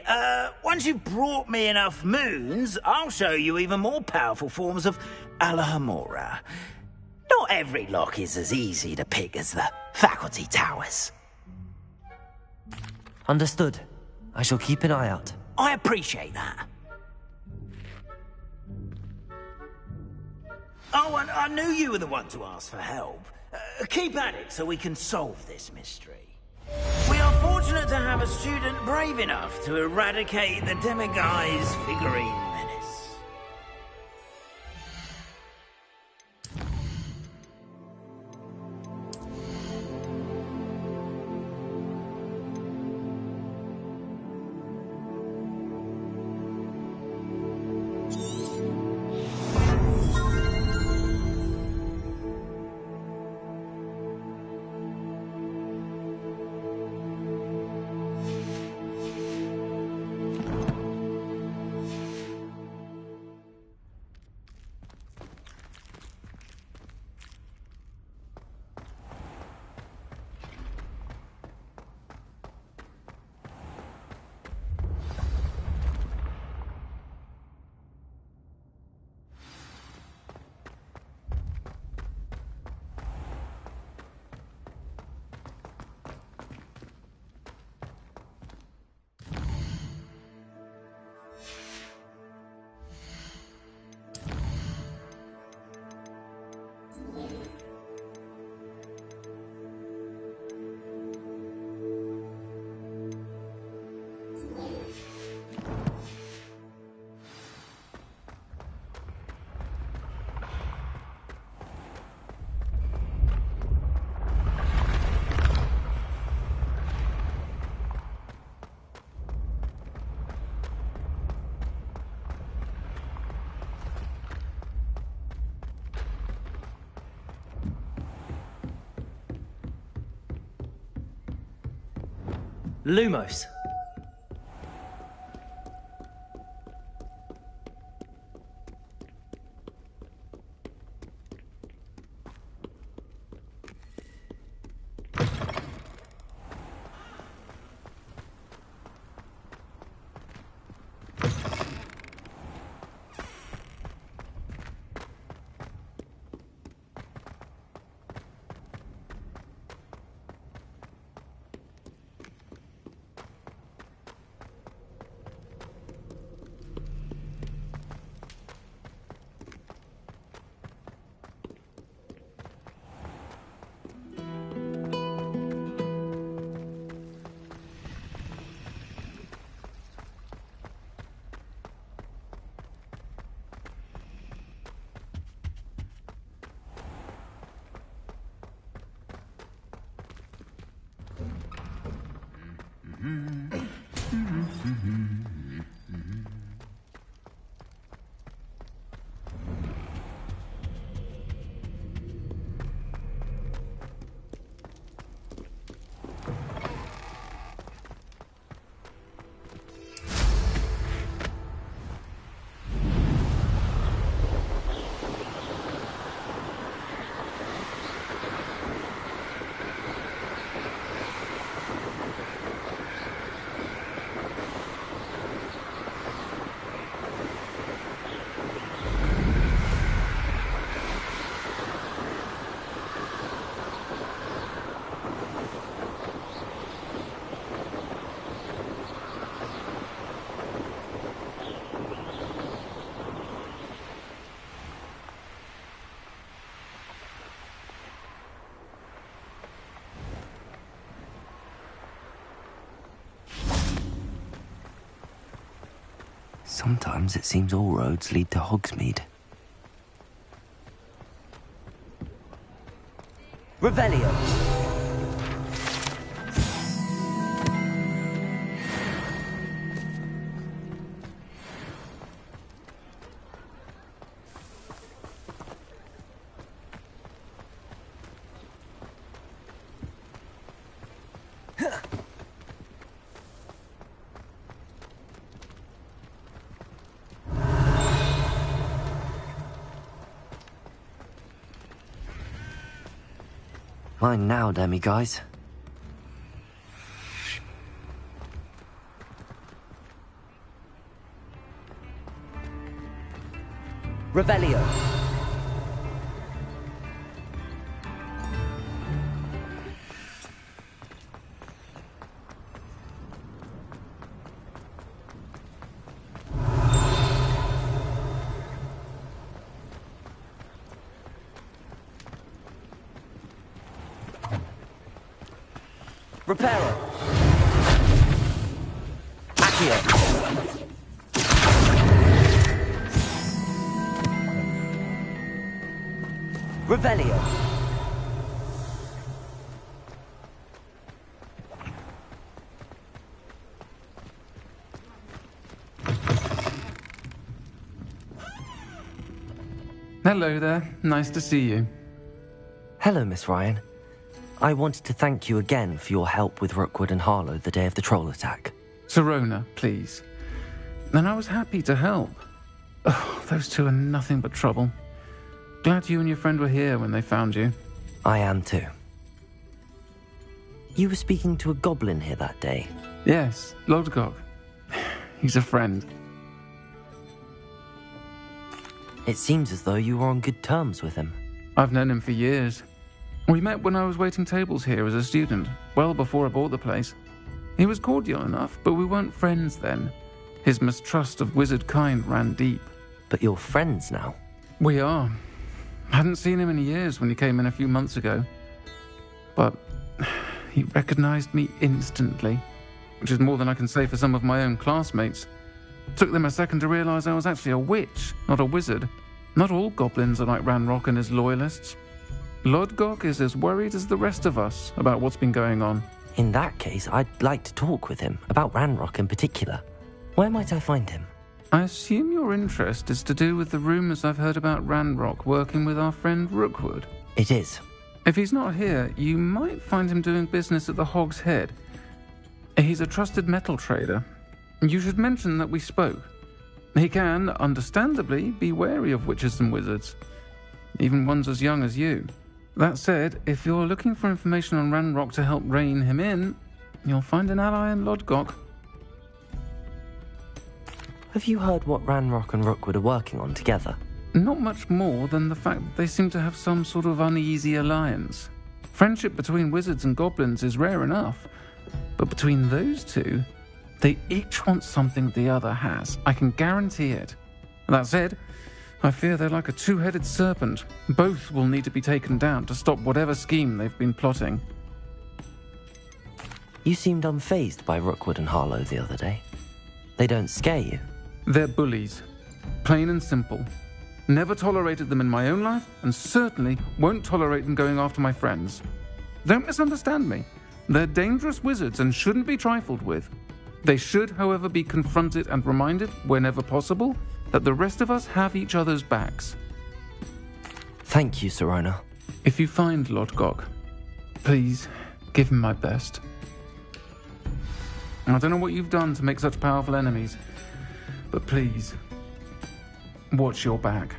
Once you've brought me enough moons, I'll show you even more powerful forms of Alahamora. Not every lock is as easy to pick as the faculty towers. Understood. I shall keep an eye out. I appreciate that. Oh, and I knew you were the one to ask for help. Keep at it so we can solve this mystery. We are fortunate to have a student brave enough to eradicate the Demiguise figurine menace. Lumos. Sometimes it seems all roads lead to Hogsmeade. Revelio! Mine now, demi-guys. Revelio. Reparo. Accio. Revelio. Hello there. Nice to see you. Hello, Miss Ryan. I wanted to thank you again for your help with Rookwood and Harlow the day of the troll attack. Serona, please. And I was happy to help. Oh, those two are nothing but trouble. Glad you and your friend were here when they found you. I am too. You were speaking to a goblin here that day. Yes, Lodgok. He's a friend. It seems as though you were on good terms with him. I've known him for years. We met when I was waiting tables here as a student, well before I bought the place. He was cordial enough, but we weren't friends then. His mistrust of wizard kind ran deep. But you're friends now? We are. Hadn't seen him in years when he came in a few months ago. But he recognized me instantly, which is more than I can say for some of my own classmates. Took them a second to realize I was actually a witch, not a wizard. Not all goblins are like Ranrock and his loyalists. Lodgok is as worried as the rest of us about what's been going on. In that case, I'd like to talk with him, about Ranrock in particular. Where might I find him? I assume your interest is to do with the rumours I've heard about Ranrock working with our friend Rookwood. It is. If he's not here, you might find him doing business at the Hog's Head. He's a trusted metal trader. You should mention that we spoke. He can, understandably, be wary of witches and wizards, even ones as young as you. That said, if you're looking for information on Ranrock to help rein him in, you'll find an ally in Lodgok. Have you heard what Ranrock and Rookwood are working on together? Not much more than the fact that they seem to have some sort of uneasy alliance. Friendship between wizards and goblins is rare enough, but between those two, they each want something the other has. I can guarantee it. That said, I fear they're like a two-headed serpent. Both will need to be taken down to stop whatever scheme they've been plotting. You seemed unfazed by Rookwood and Harlow the other day. They don't scare you. They're bullies. Plain and simple. Never tolerated them in my own life, and certainly won't tolerate them going after my friends. Don't misunderstand me. They're dangerous wizards and shouldn't be trifled with. They should, however, be confronted and reminded, whenever possible, that the rest of us have each other's backs. Thank you, Sirona. If you find Lodgok, please give him my best. I don't know what you've done to make such powerful enemies, but please, watch your back.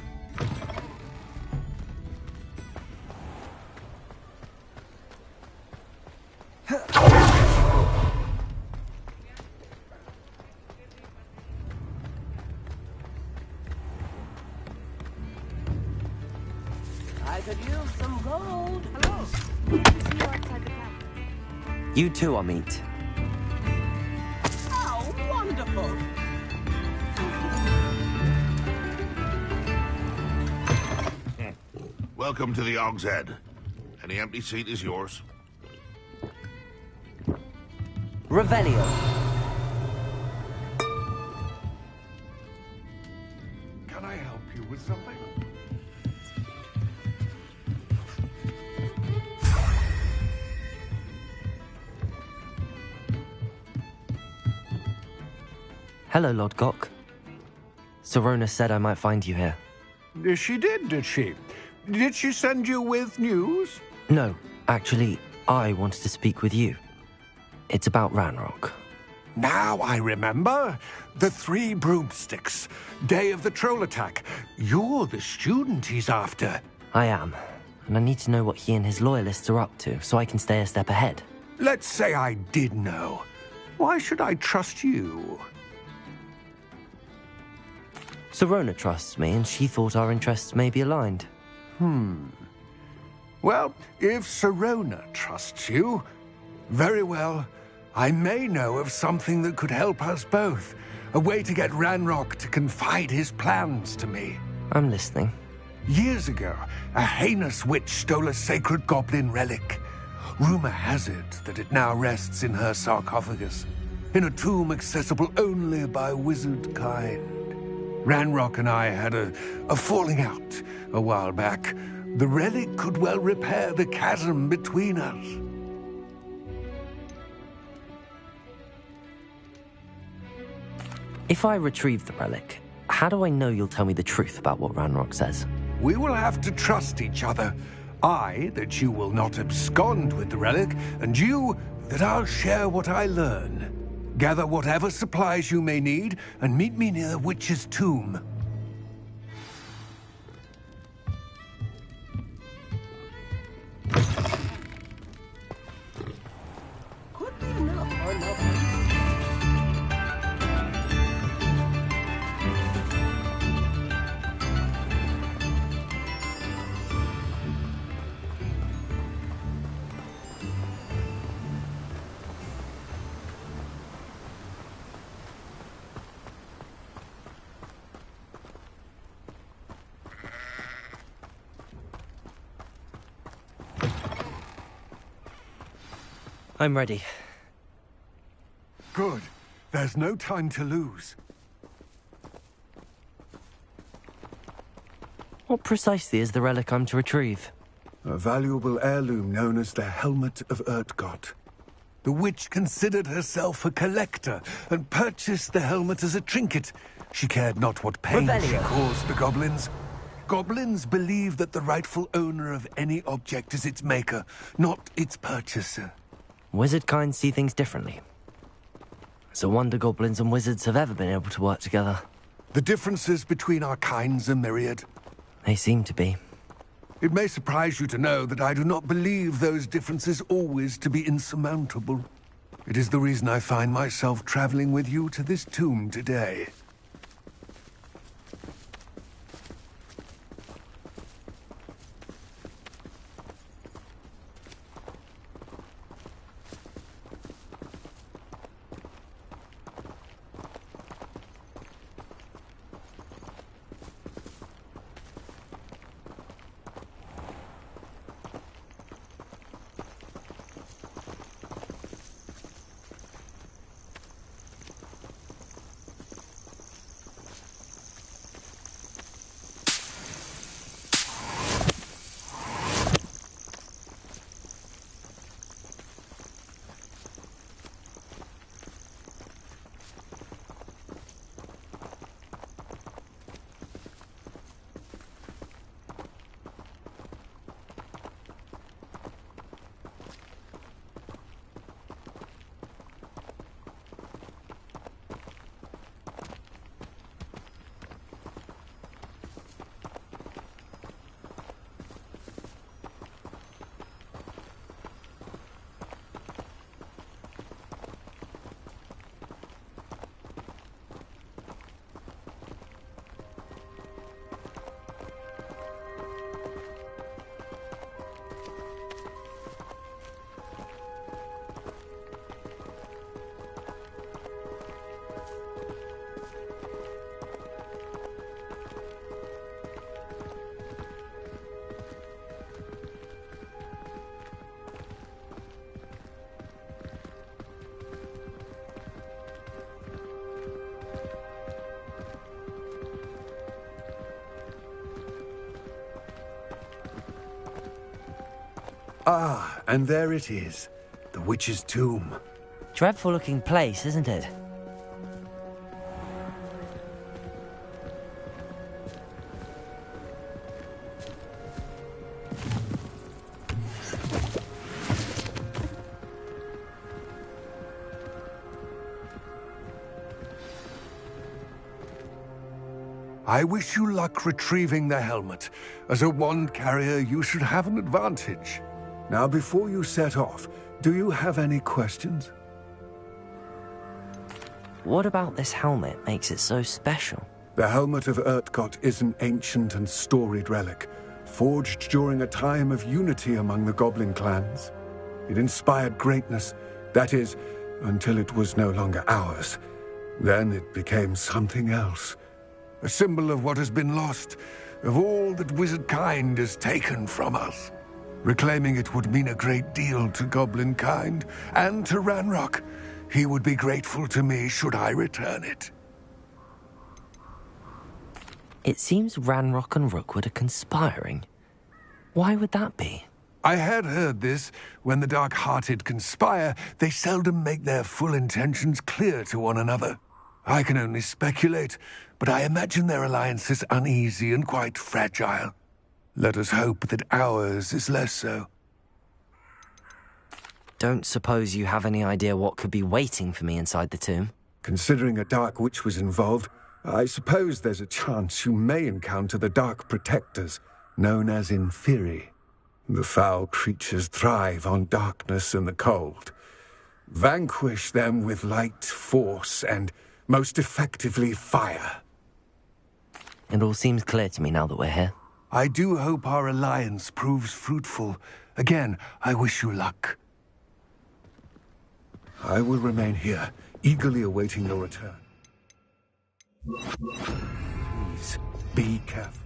I could use some gold. Hello. See you outside the cafe. You too, Amit. Oh, wonderful. Welcome to the Og's Head. Any empty seat is yours. Revelio. Can I help you with something? Hello, Lodgok. Sirona said I might find you here. She did she? Did she send you with news? No, actually, I wanted to speak with you. It's about Ranrock. Now I remember. The 3 broomsticks. Day of the troll attack. You're the student he's after. I am, and I need to know what he and his loyalists are up to so I can stay a step ahead. Let's say I did know. Why should I trust you? Sirona trusts me, and she thought our interests may be aligned. Well, if Sirona trusts you, very well. I may know of something that could help us both. A way to get Ranrock to confide his plans to me. I'm listening. Years ago, a heinous witch stole a sacred goblin relic. Rumor has it that it now rests in her sarcophagus, in a tomb accessible only by wizard kind. Ranrock and I had a falling out a while back. The relic could well repair the chasm between us. If I retrieve the relic, how do I know you'll tell me the truth about what Ranrock says? We will have to trust each other. I, that you will not abscond with the relic, and you, that I'll share what I learn. Gather whatever supplies you may need, and meet me near the witch's tomb. Could be enough for another. I'm ready. Good. There's no time to lose. What precisely is the relic I'm to retrieve? A valuable heirloom known as the Helmet of Urtgott. The witch considered herself a collector and purchased the helmet as a trinket. She cared not what pain she caused the goblins. Goblins believe that the rightful owner of any object is its maker, not its purchaser. Wizard kind see things differently. It's a wonder goblins and wizards have ever been able to work together. The differences between our kinds are myriad. They seem to be. It may surprise you to know that I do not believe those differences always to be insurmountable. It is the reason I find myself traveling with you to this tomb today. Ah, and there it is. The witch's tomb. Dreadful looking place, isn't it? I wish you luck retrieving the helmet. As a wand carrier, you should have an advantage. Now, before you set off, do you have any questions? What about this helmet makes it so special? The helmet of Urtkot is an ancient and storied relic, forged during a time of unity among the goblin clans. It inspired greatness, that is, until it was no longer ours. Then it became something else. A symbol of what has been lost, of all that wizard kind has taken from us. Reclaiming it would mean a great deal to goblin kind, and to Ranrock. He would be grateful to me should I return it. It seems Ranrock and Rookwood are conspiring. Why would that be? I had heard this. When the dark-hearted conspire, they seldom make their full intentions clear to one another. I can only speculate, but I imagine their alliance is uneasy and quite fragile. Let us hope that ours is less so. Don't suppose you have any idea what could be waiting for me inside the tomb? Considering a Dark Witch was involved, I suppose there's a chance you may encounter the Dark Protectors, known as Inferi. The foul creatures thrive on darkness and the cold. Vanquish them with light, force, and most effectively fire. It all seems clear to me now that we're here. I do hope our alliance proves fruitful. Again, I wish you luck. I will remain here, eagerly awaiting your return. Please, be careful.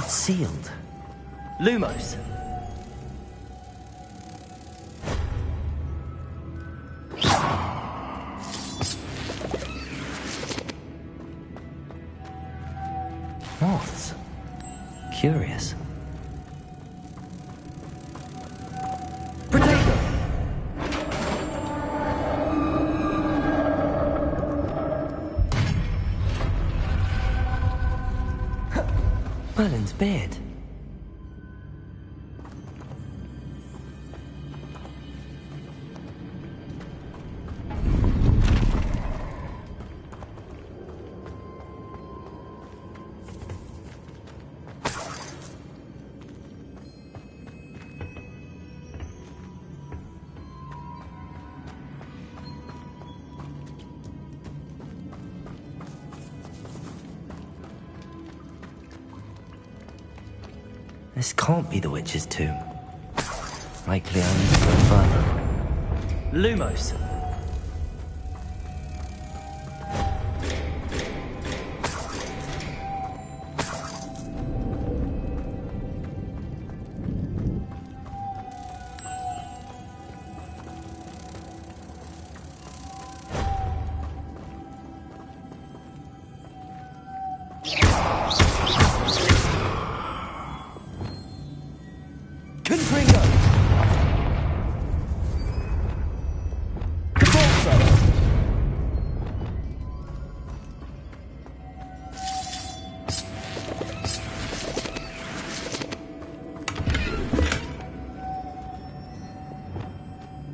It's sealed. Lumos. Moths. Curious. Merlin's beard. This can't be the witch's tomb. Likely I need to go further. Lumos.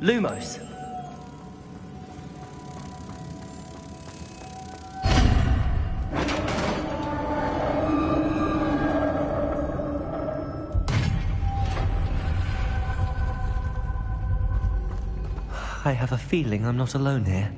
Lumos. I have a feeling I'm not alone here.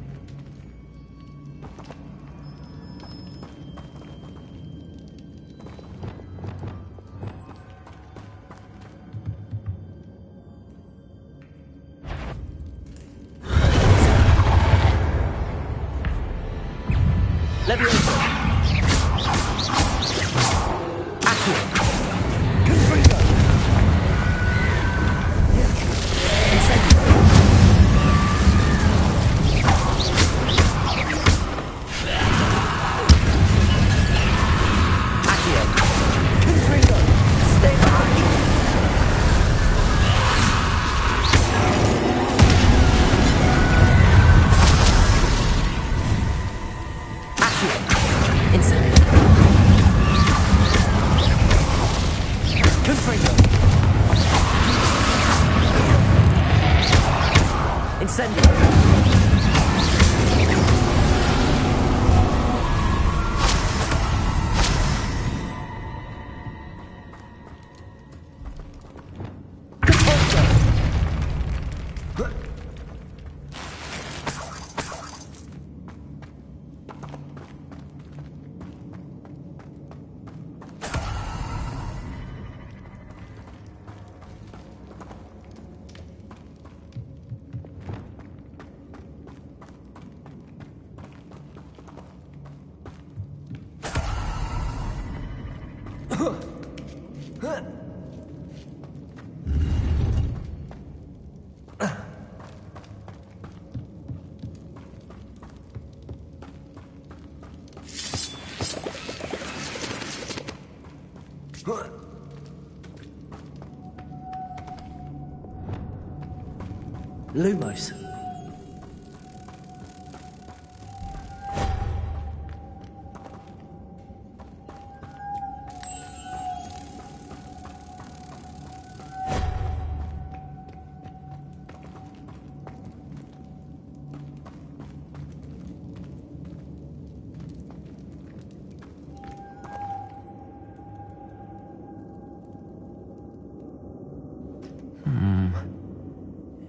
Lumos.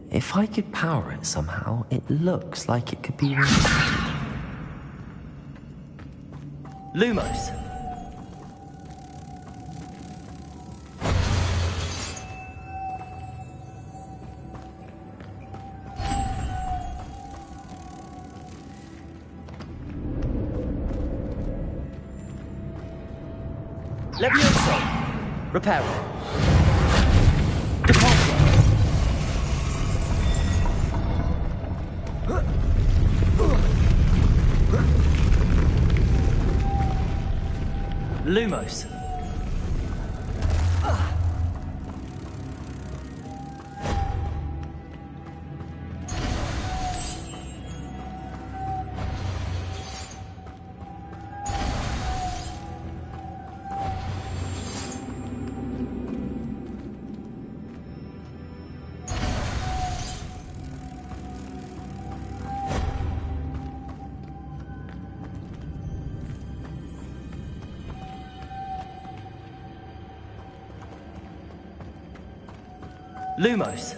If I could power it somehow, it looks like it could be Lumos. Levioso. Repairing. Deposit. Lumos. Lumos.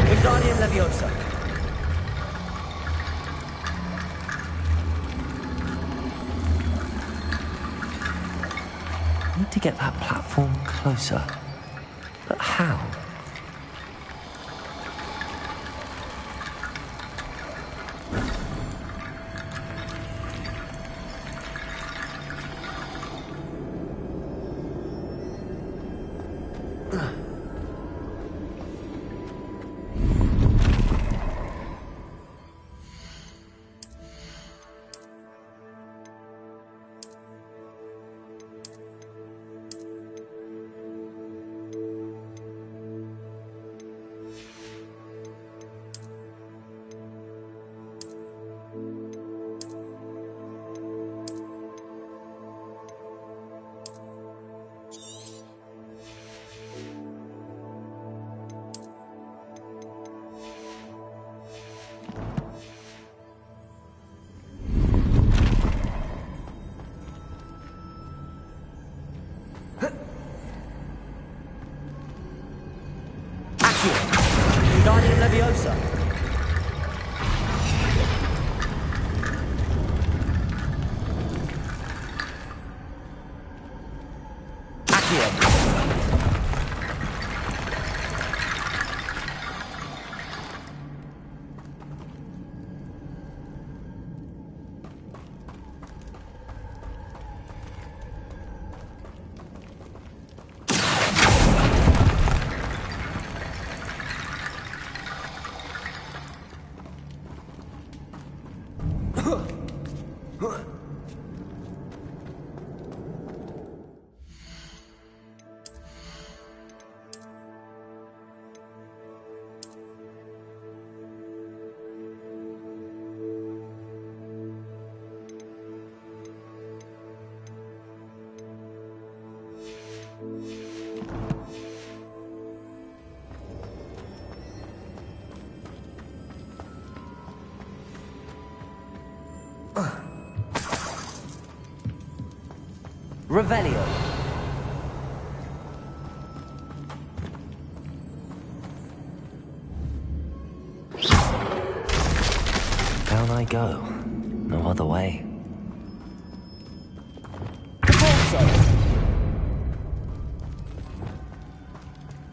Wingardium Leviosa. Need to get that platform closer. But how? Wingardium Leviosa. Revelio. Down I go. No other way.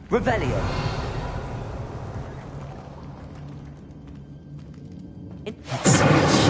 Revelio. It's side.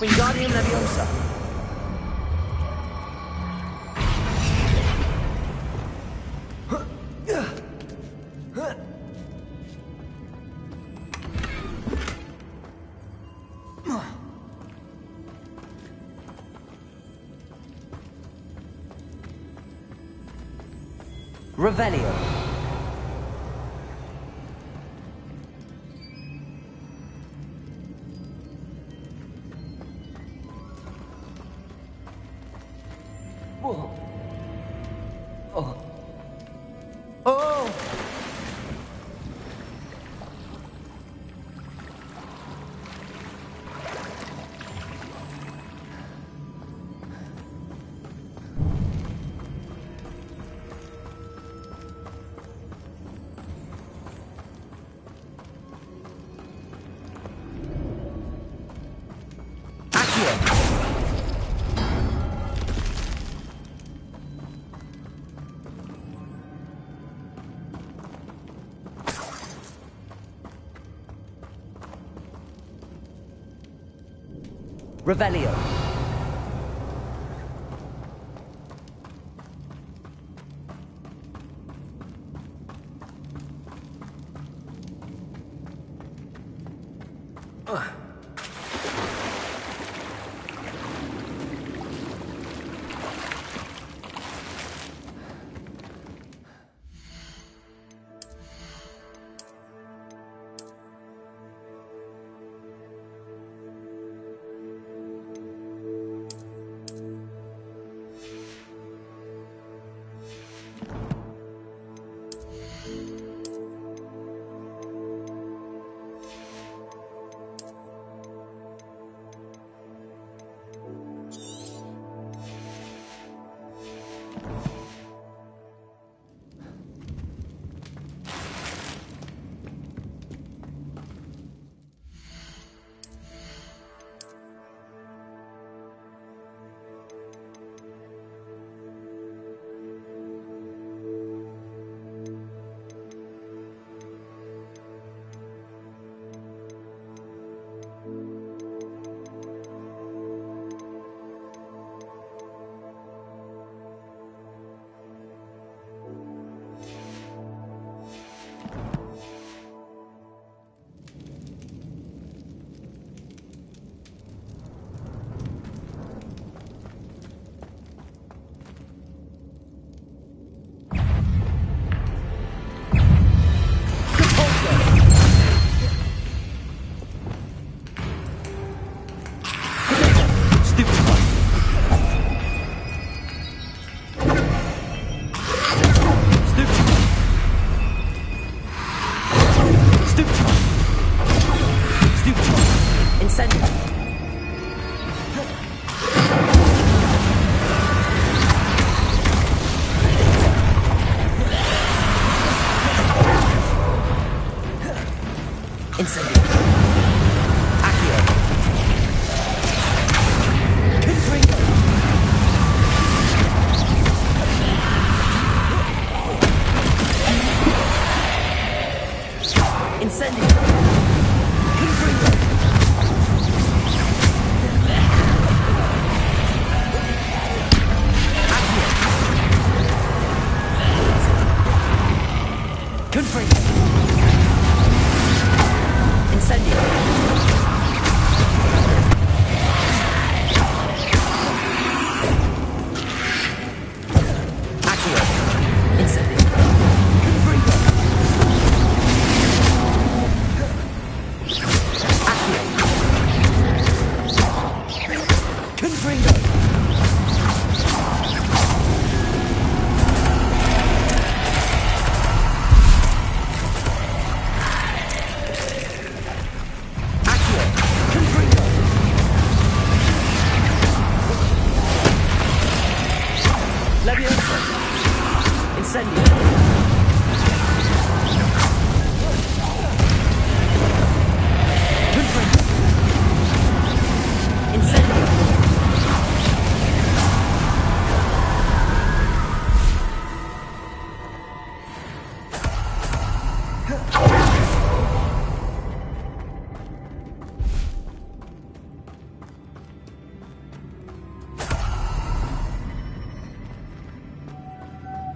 Wingardium Leviosa. Revelio. Whoa. Oh. Oh! Revelio.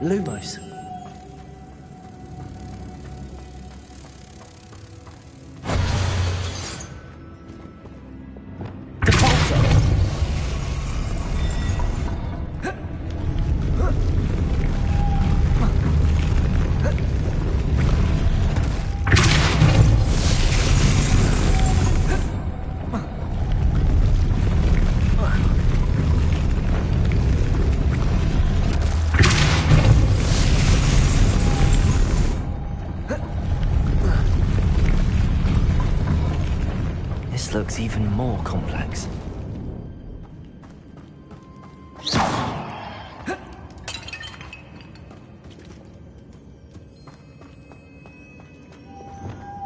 Lumos. This looks even more complex.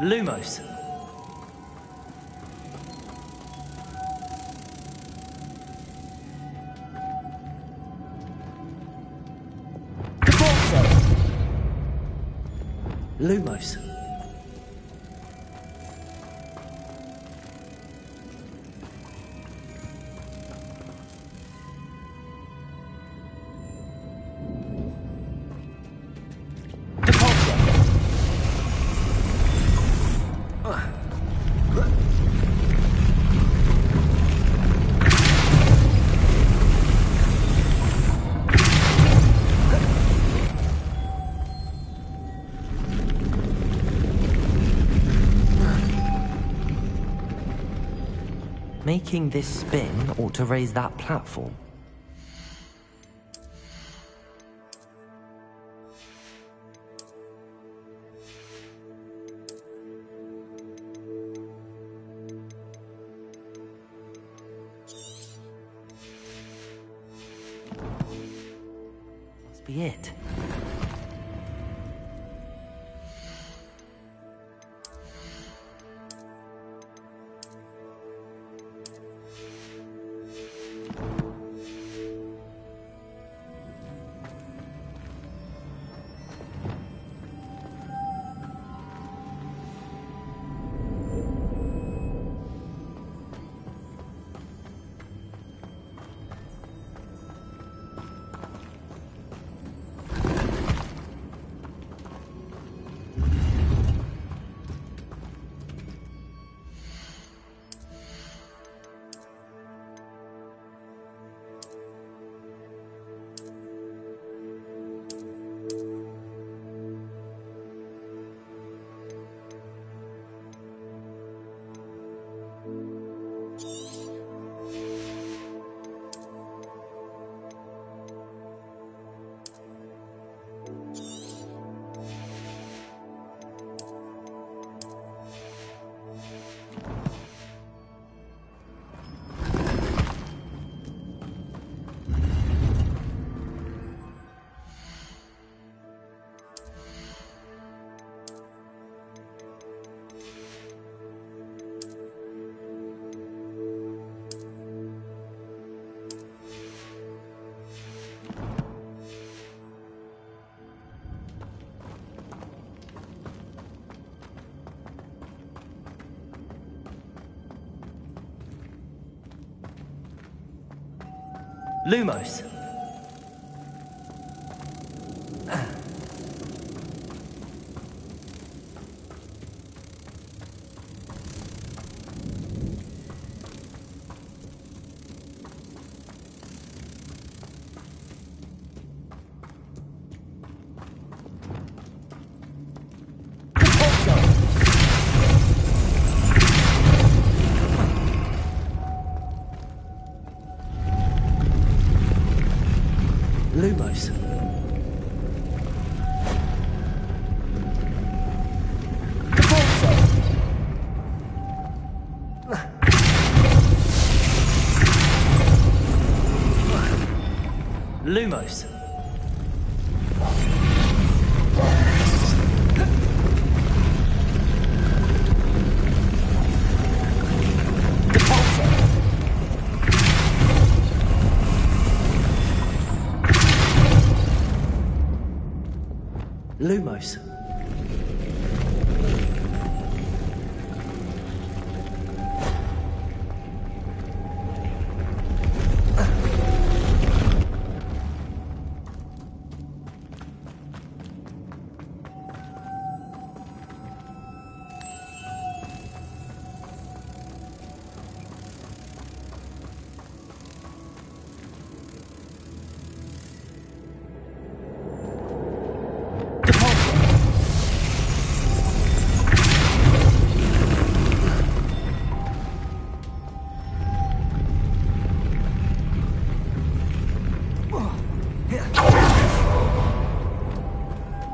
Lumos. Lumos. Making this spin ought to raise that platform. Must be it. Lumos. Lumos. Lumos. Lumos.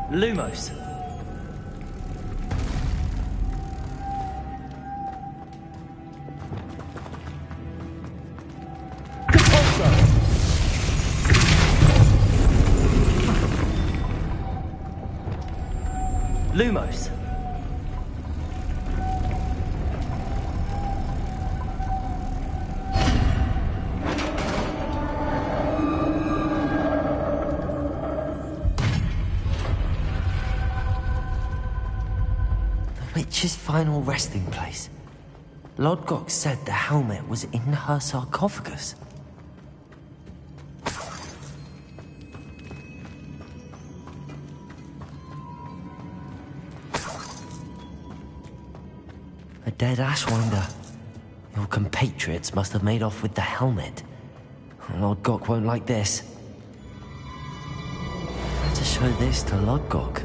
Lumos. Lumos. The witch's final resting place. Lodgok said the helmet was in her sarcophagus. A dead Ashwinder. Your compatriots must have made off with the helmet. Lodgok won't like this. Better show this to Lodgok.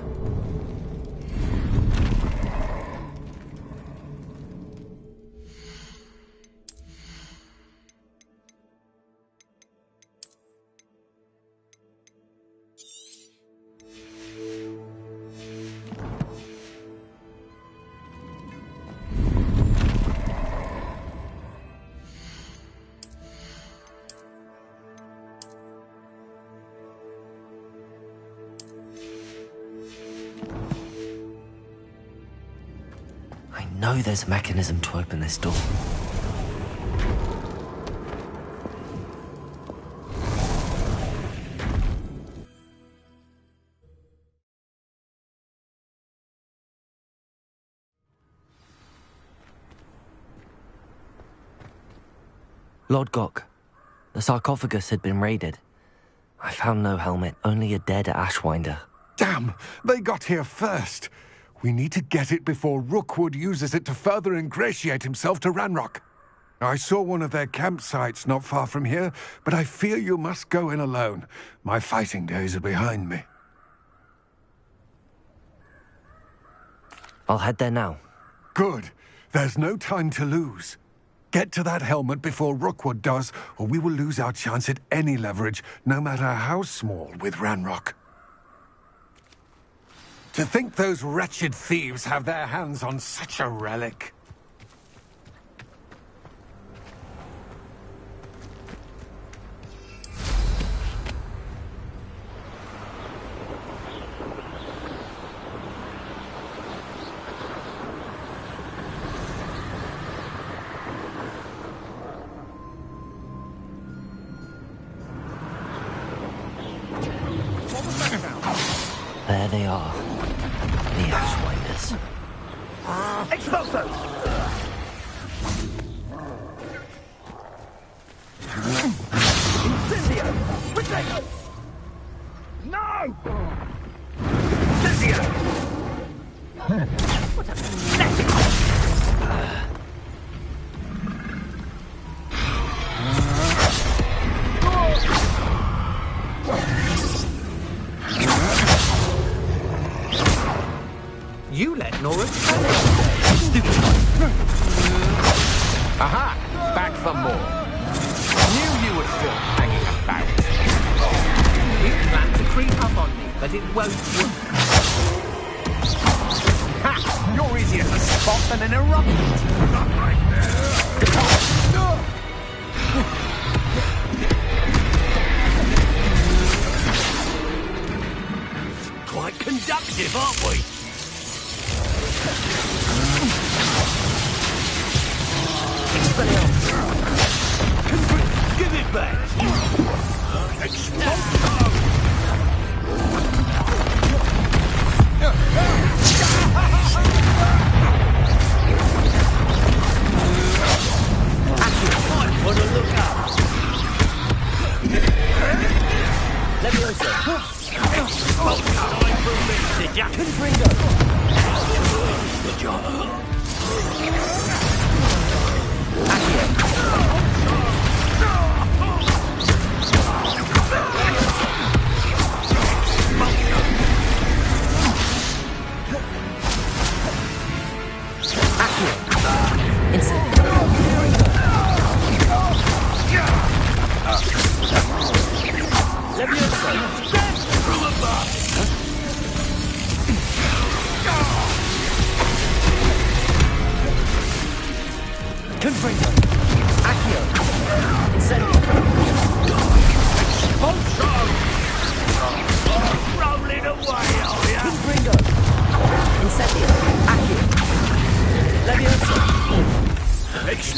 I know there's a mechanism to open this door. Lodgok, the sarcophagus had been raided. I found no helmet, only a dead Ashwinder. Damn! They got here first. We need to get it before Rookwood uses it to further ingratiate himself to Ranrock. I saw one of their campsites not far from here, but I fear you must go in alone. My fighting days are behind me. I'll head there now. Good. There's no time to lose. Get to that helmet before Rookwood does, or we will lose our chance at any leverage, no matter how small, with Ranrock. To think those wretched thieves have their hands on such a relic. There they are. The Ashwinders. Expulso! Incendio! Potato! No! Incendio! What a pathetic... You let Nora stupid. Aha! Back for more. Knew you were still hanging about. You plan to creep up on me, but it won't work. Ha! You're easier to spot than an eruption. Not right there. Quite conductive, aren't we? Give it back! Might want to look up. Leviosa. Time for me to jack and Fringo. Good job.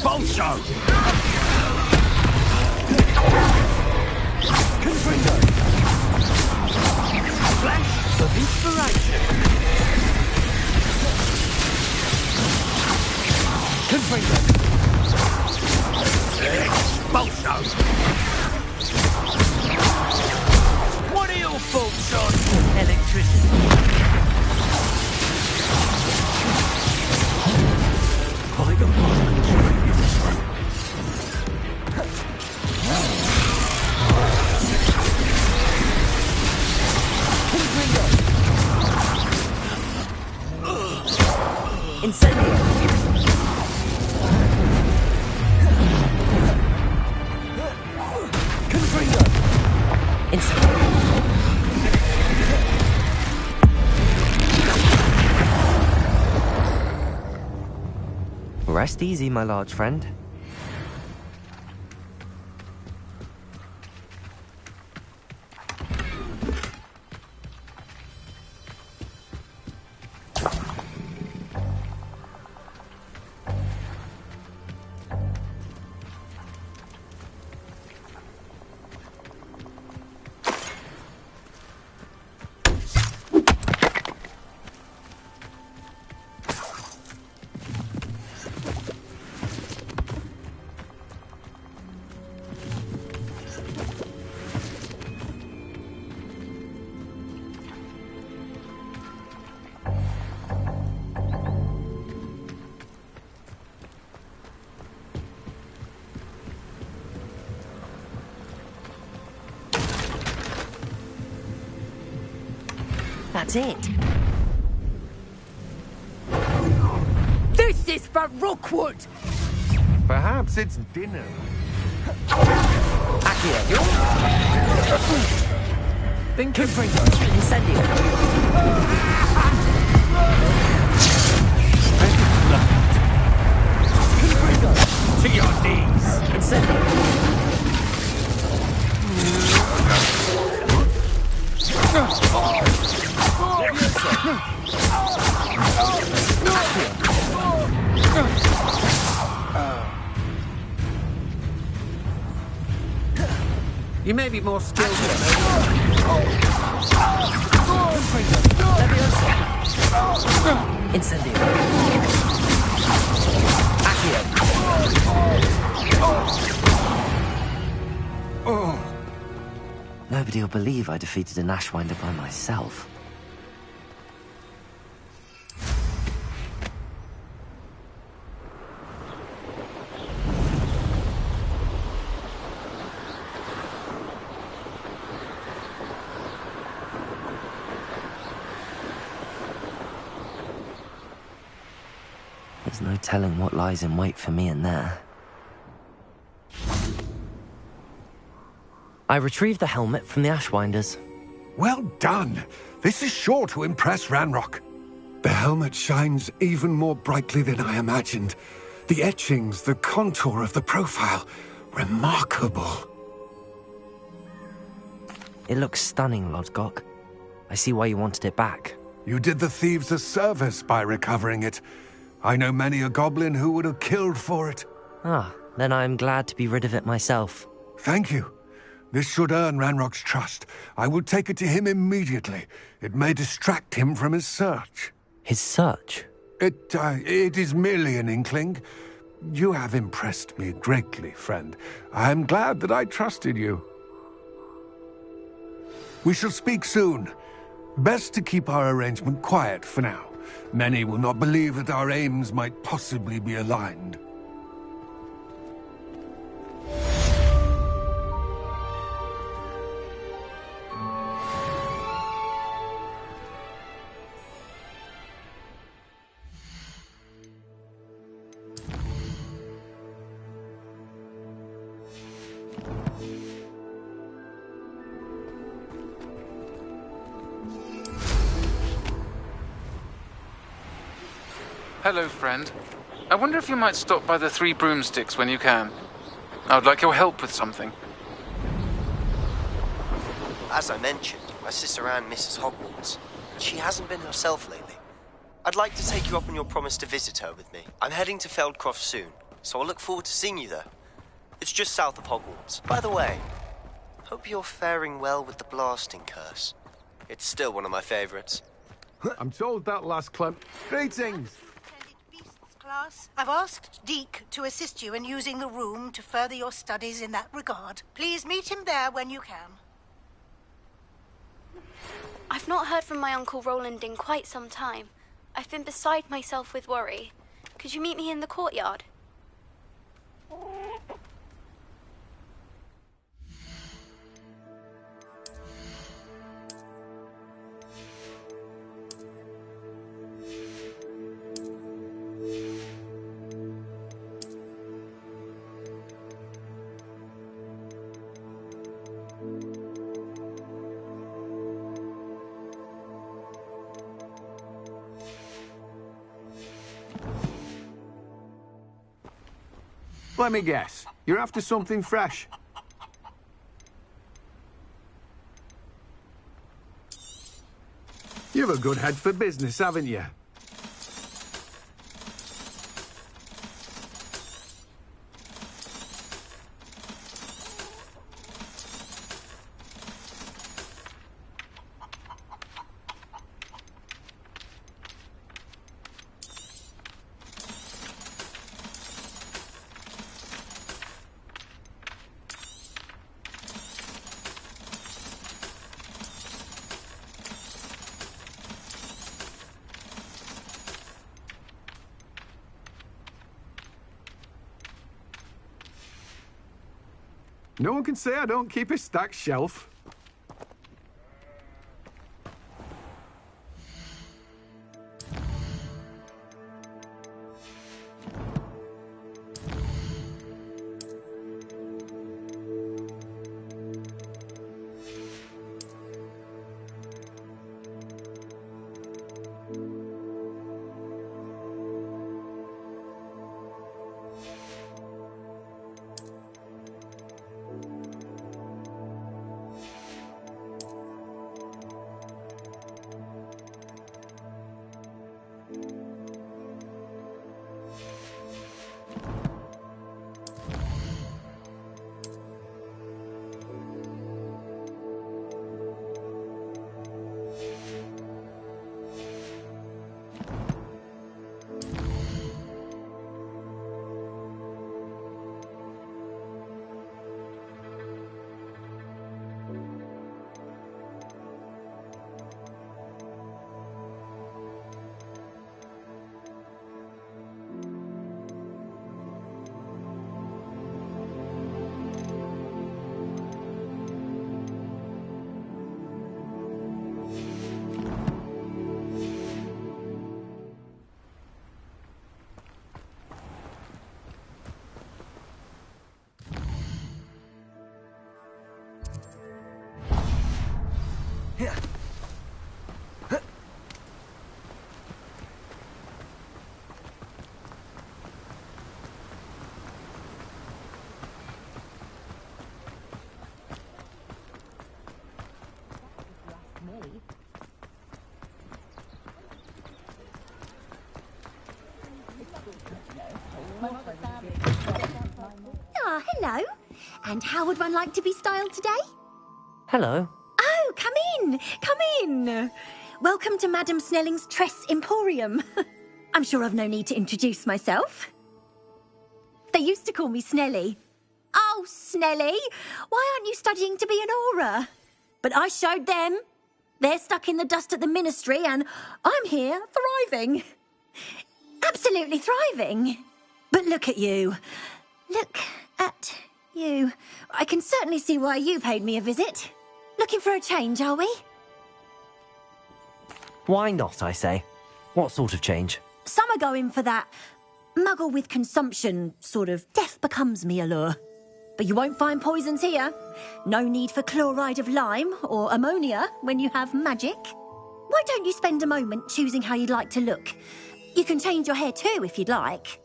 Expulso! Confringo! Flash of inspiration! Confringo! Expulso! What are your thoughts on electricity? Polygon Park control you this one. Incendio! Confringo! Incendio! Rest easy, my large friend. That's it. This is for Rookwood! Perhaps it's dinner. Accio. Think of Incendio. to your knees! Incendio. You may be more skilled than Incendio. Accio. Nobody will believe I defeated an Ashwinder by myself. There's no telling what lies in wait for me in there. I retrieved the helmet from the Ashwinders. Well done. This is sure to impress Ranrock. The helmet shines even more brightly than I imagined. The etchings, the contour of the profile. Remarkable. It looks stunning, Lodgok. I see why you wanted it back. You did the thieves a service by recovering it. I know many a goblin who would have killed for it. Ah, then I am glad to be rid of it myself. Thank you. This should earn Ranrock's trust. I will take it to him immediately. It may distract him from his search. His search? It is merely an inkling. You have impressed me greatly, friend. I am glad that I trusted you. We shall speak soon. Best to keep our arrangement quiet for now. Many will not believe that our aims might possibly be aligned. Hello, friend. I wonder if you might stop by the Three Broomsticks when you can. I would like your help with something. As I mentioned, my sister Anne misses Hogwarts. She hasn't been herself lately. I'd like to take you up on your promise to visit her with me. I'm heading to Feldcroft soon. so I look forward to seeing you there. It's just south of Hogwarts. By the way, hope you're faring well with the blasting curse. It's still one of my favorites. I'm told that last Greetings! Class, I've asked Deke to assist you in using the room to further your studies in that regard. Please meet him there when you can. I've not heard from my Uncle Roland in quite some time. I've been beside myself with worry. Could you meet me in the courtyard? Let me guess. You're after something fresh. You've a good head for business, haven't you? No one can say I don't keep a stacked shelf. Ah, hello. And how would one like to be styled today? Hello. Oh, come in. Come in. Welcome to Madame Snelling's Tress Emporium. I'm sure I've no need to introduce myself. They used to call me Snelly. Oh, Snelly, why aren't you studying to be an aura? But I showed them. They're stuck in the dust at the ministry and I'm here thriving. Absolutely thriving. But look at you. Look at you. I can certainly see why you paid me a visit. Looking for a change, are we? Why not, I say? What sort of change? Some are going for that muggle with consumption, sort of death becomes me allure. But you won't find poisons here. No need for chloride of lime or ammonia when you have magic. Why don't you spend a moment choosing how you'd like to look? You can change your hair too if you'd like.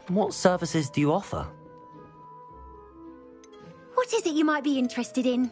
What services do you offer? What is it you might be interested in?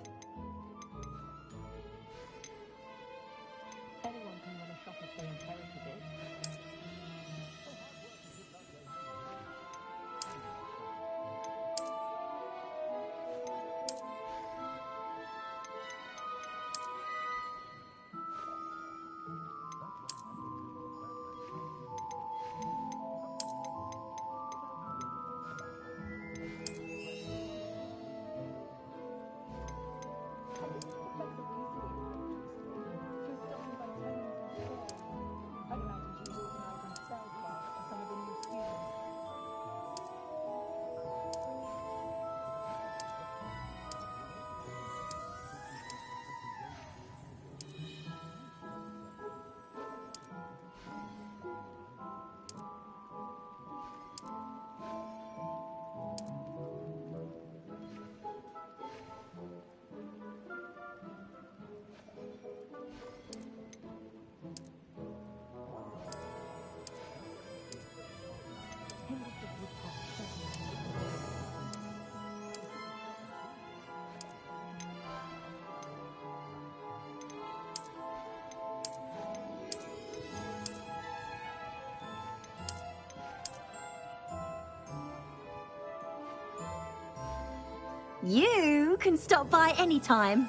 You can stop by any time.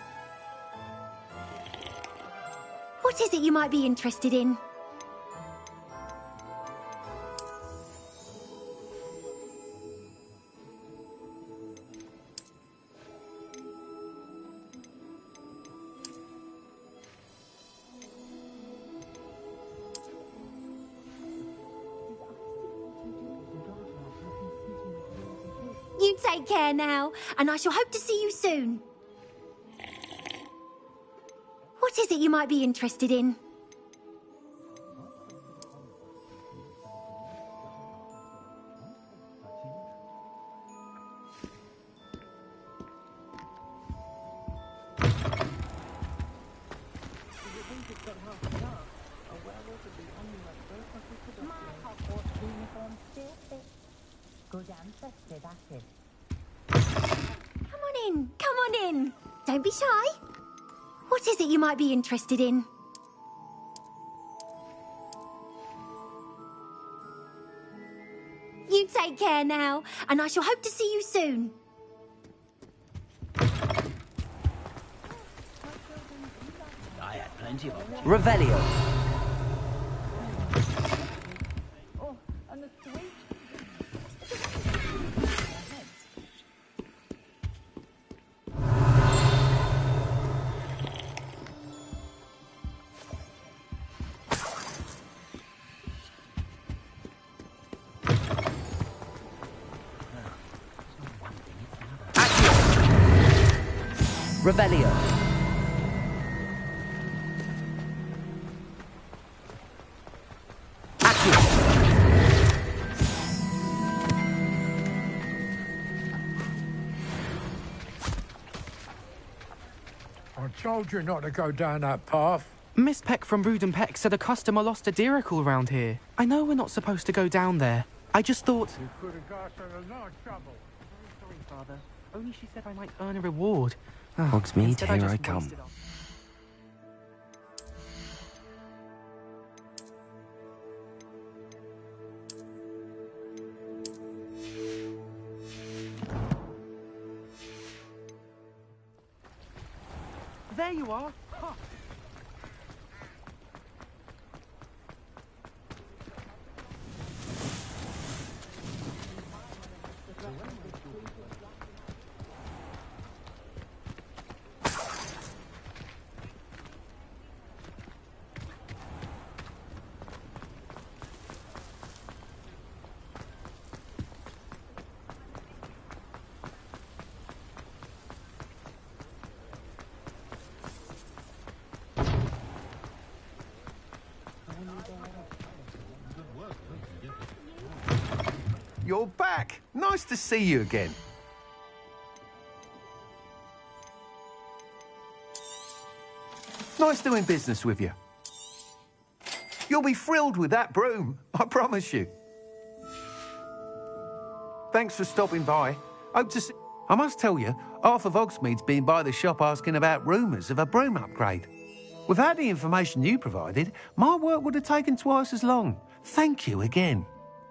What is it you might be interested in? You take care now, and I shall hope to see you soon. What is it you might be interested in? Come on in, come on in. Don't be shy. What is it you might be interested in? You take care now, and I shall hope to see you soon. I had plenty of opportunities. Revelio. Oh, and the sweet. Revelio. I told you not to go down that path. Miss Peck from Brood and Peck said a customer lost a diricle around here. I know we're not supposed to go down there. I just thought... You could have got in a lot of trouble. Sorry, Father. Only she said I might earn a reward. Hogsmeade, Instead, here just I come. wasted our- There you are. Huh. You're back. Nice to see you again. Nice doing business with you. You'll be thrilled with that broom, I promise you. Thanks for stopping by. Hope to see... I must tell you, half of Hogsmeade's been by the shop asking about rumours of a broom upgrade. Without the information you provided, my work would have taken twice as long. Thank you again.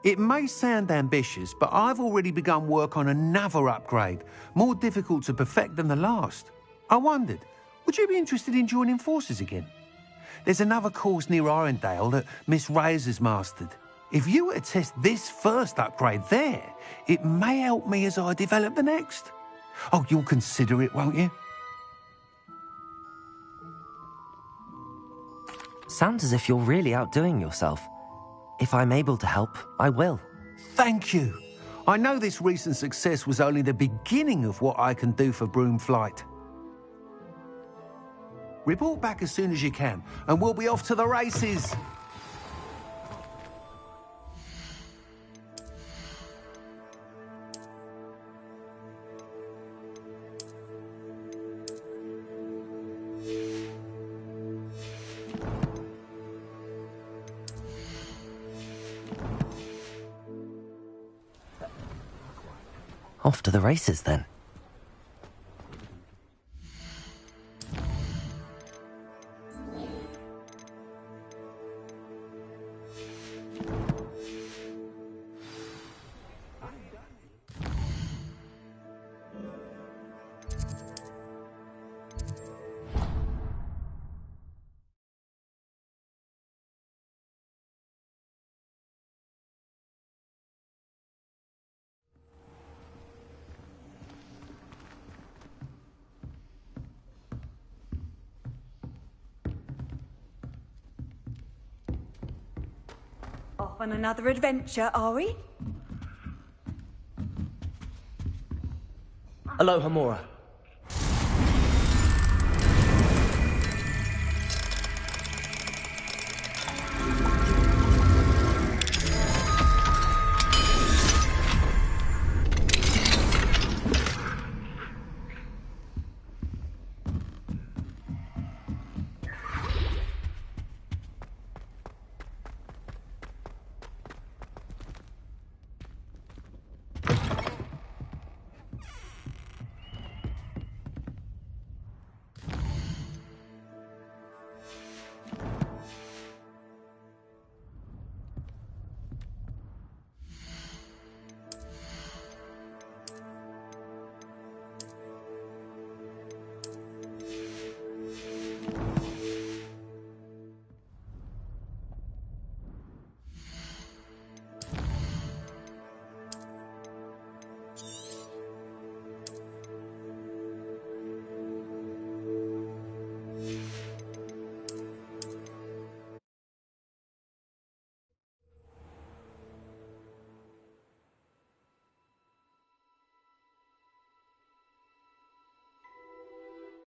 It may sound ambitious, but I've already begun work on another upgrade, more difficult to perfect than the last. I wondered, would you be interested in joining forces again? There's another course near Irondale that Miss Reyes has mastered. If you were to test this first upgrade there, it may help me as I develop the next. Oh, you'll consider it, won't you? Sounds as if you're really outdoing yourself. If I'm able to help, I will. Thank you. I know this recent success was only the beginning of what I can do for Broomflight. Report back as soon as you can, and we'll be off to the races. Off to the races, then. on another adventure, are we? Aloha, Mora.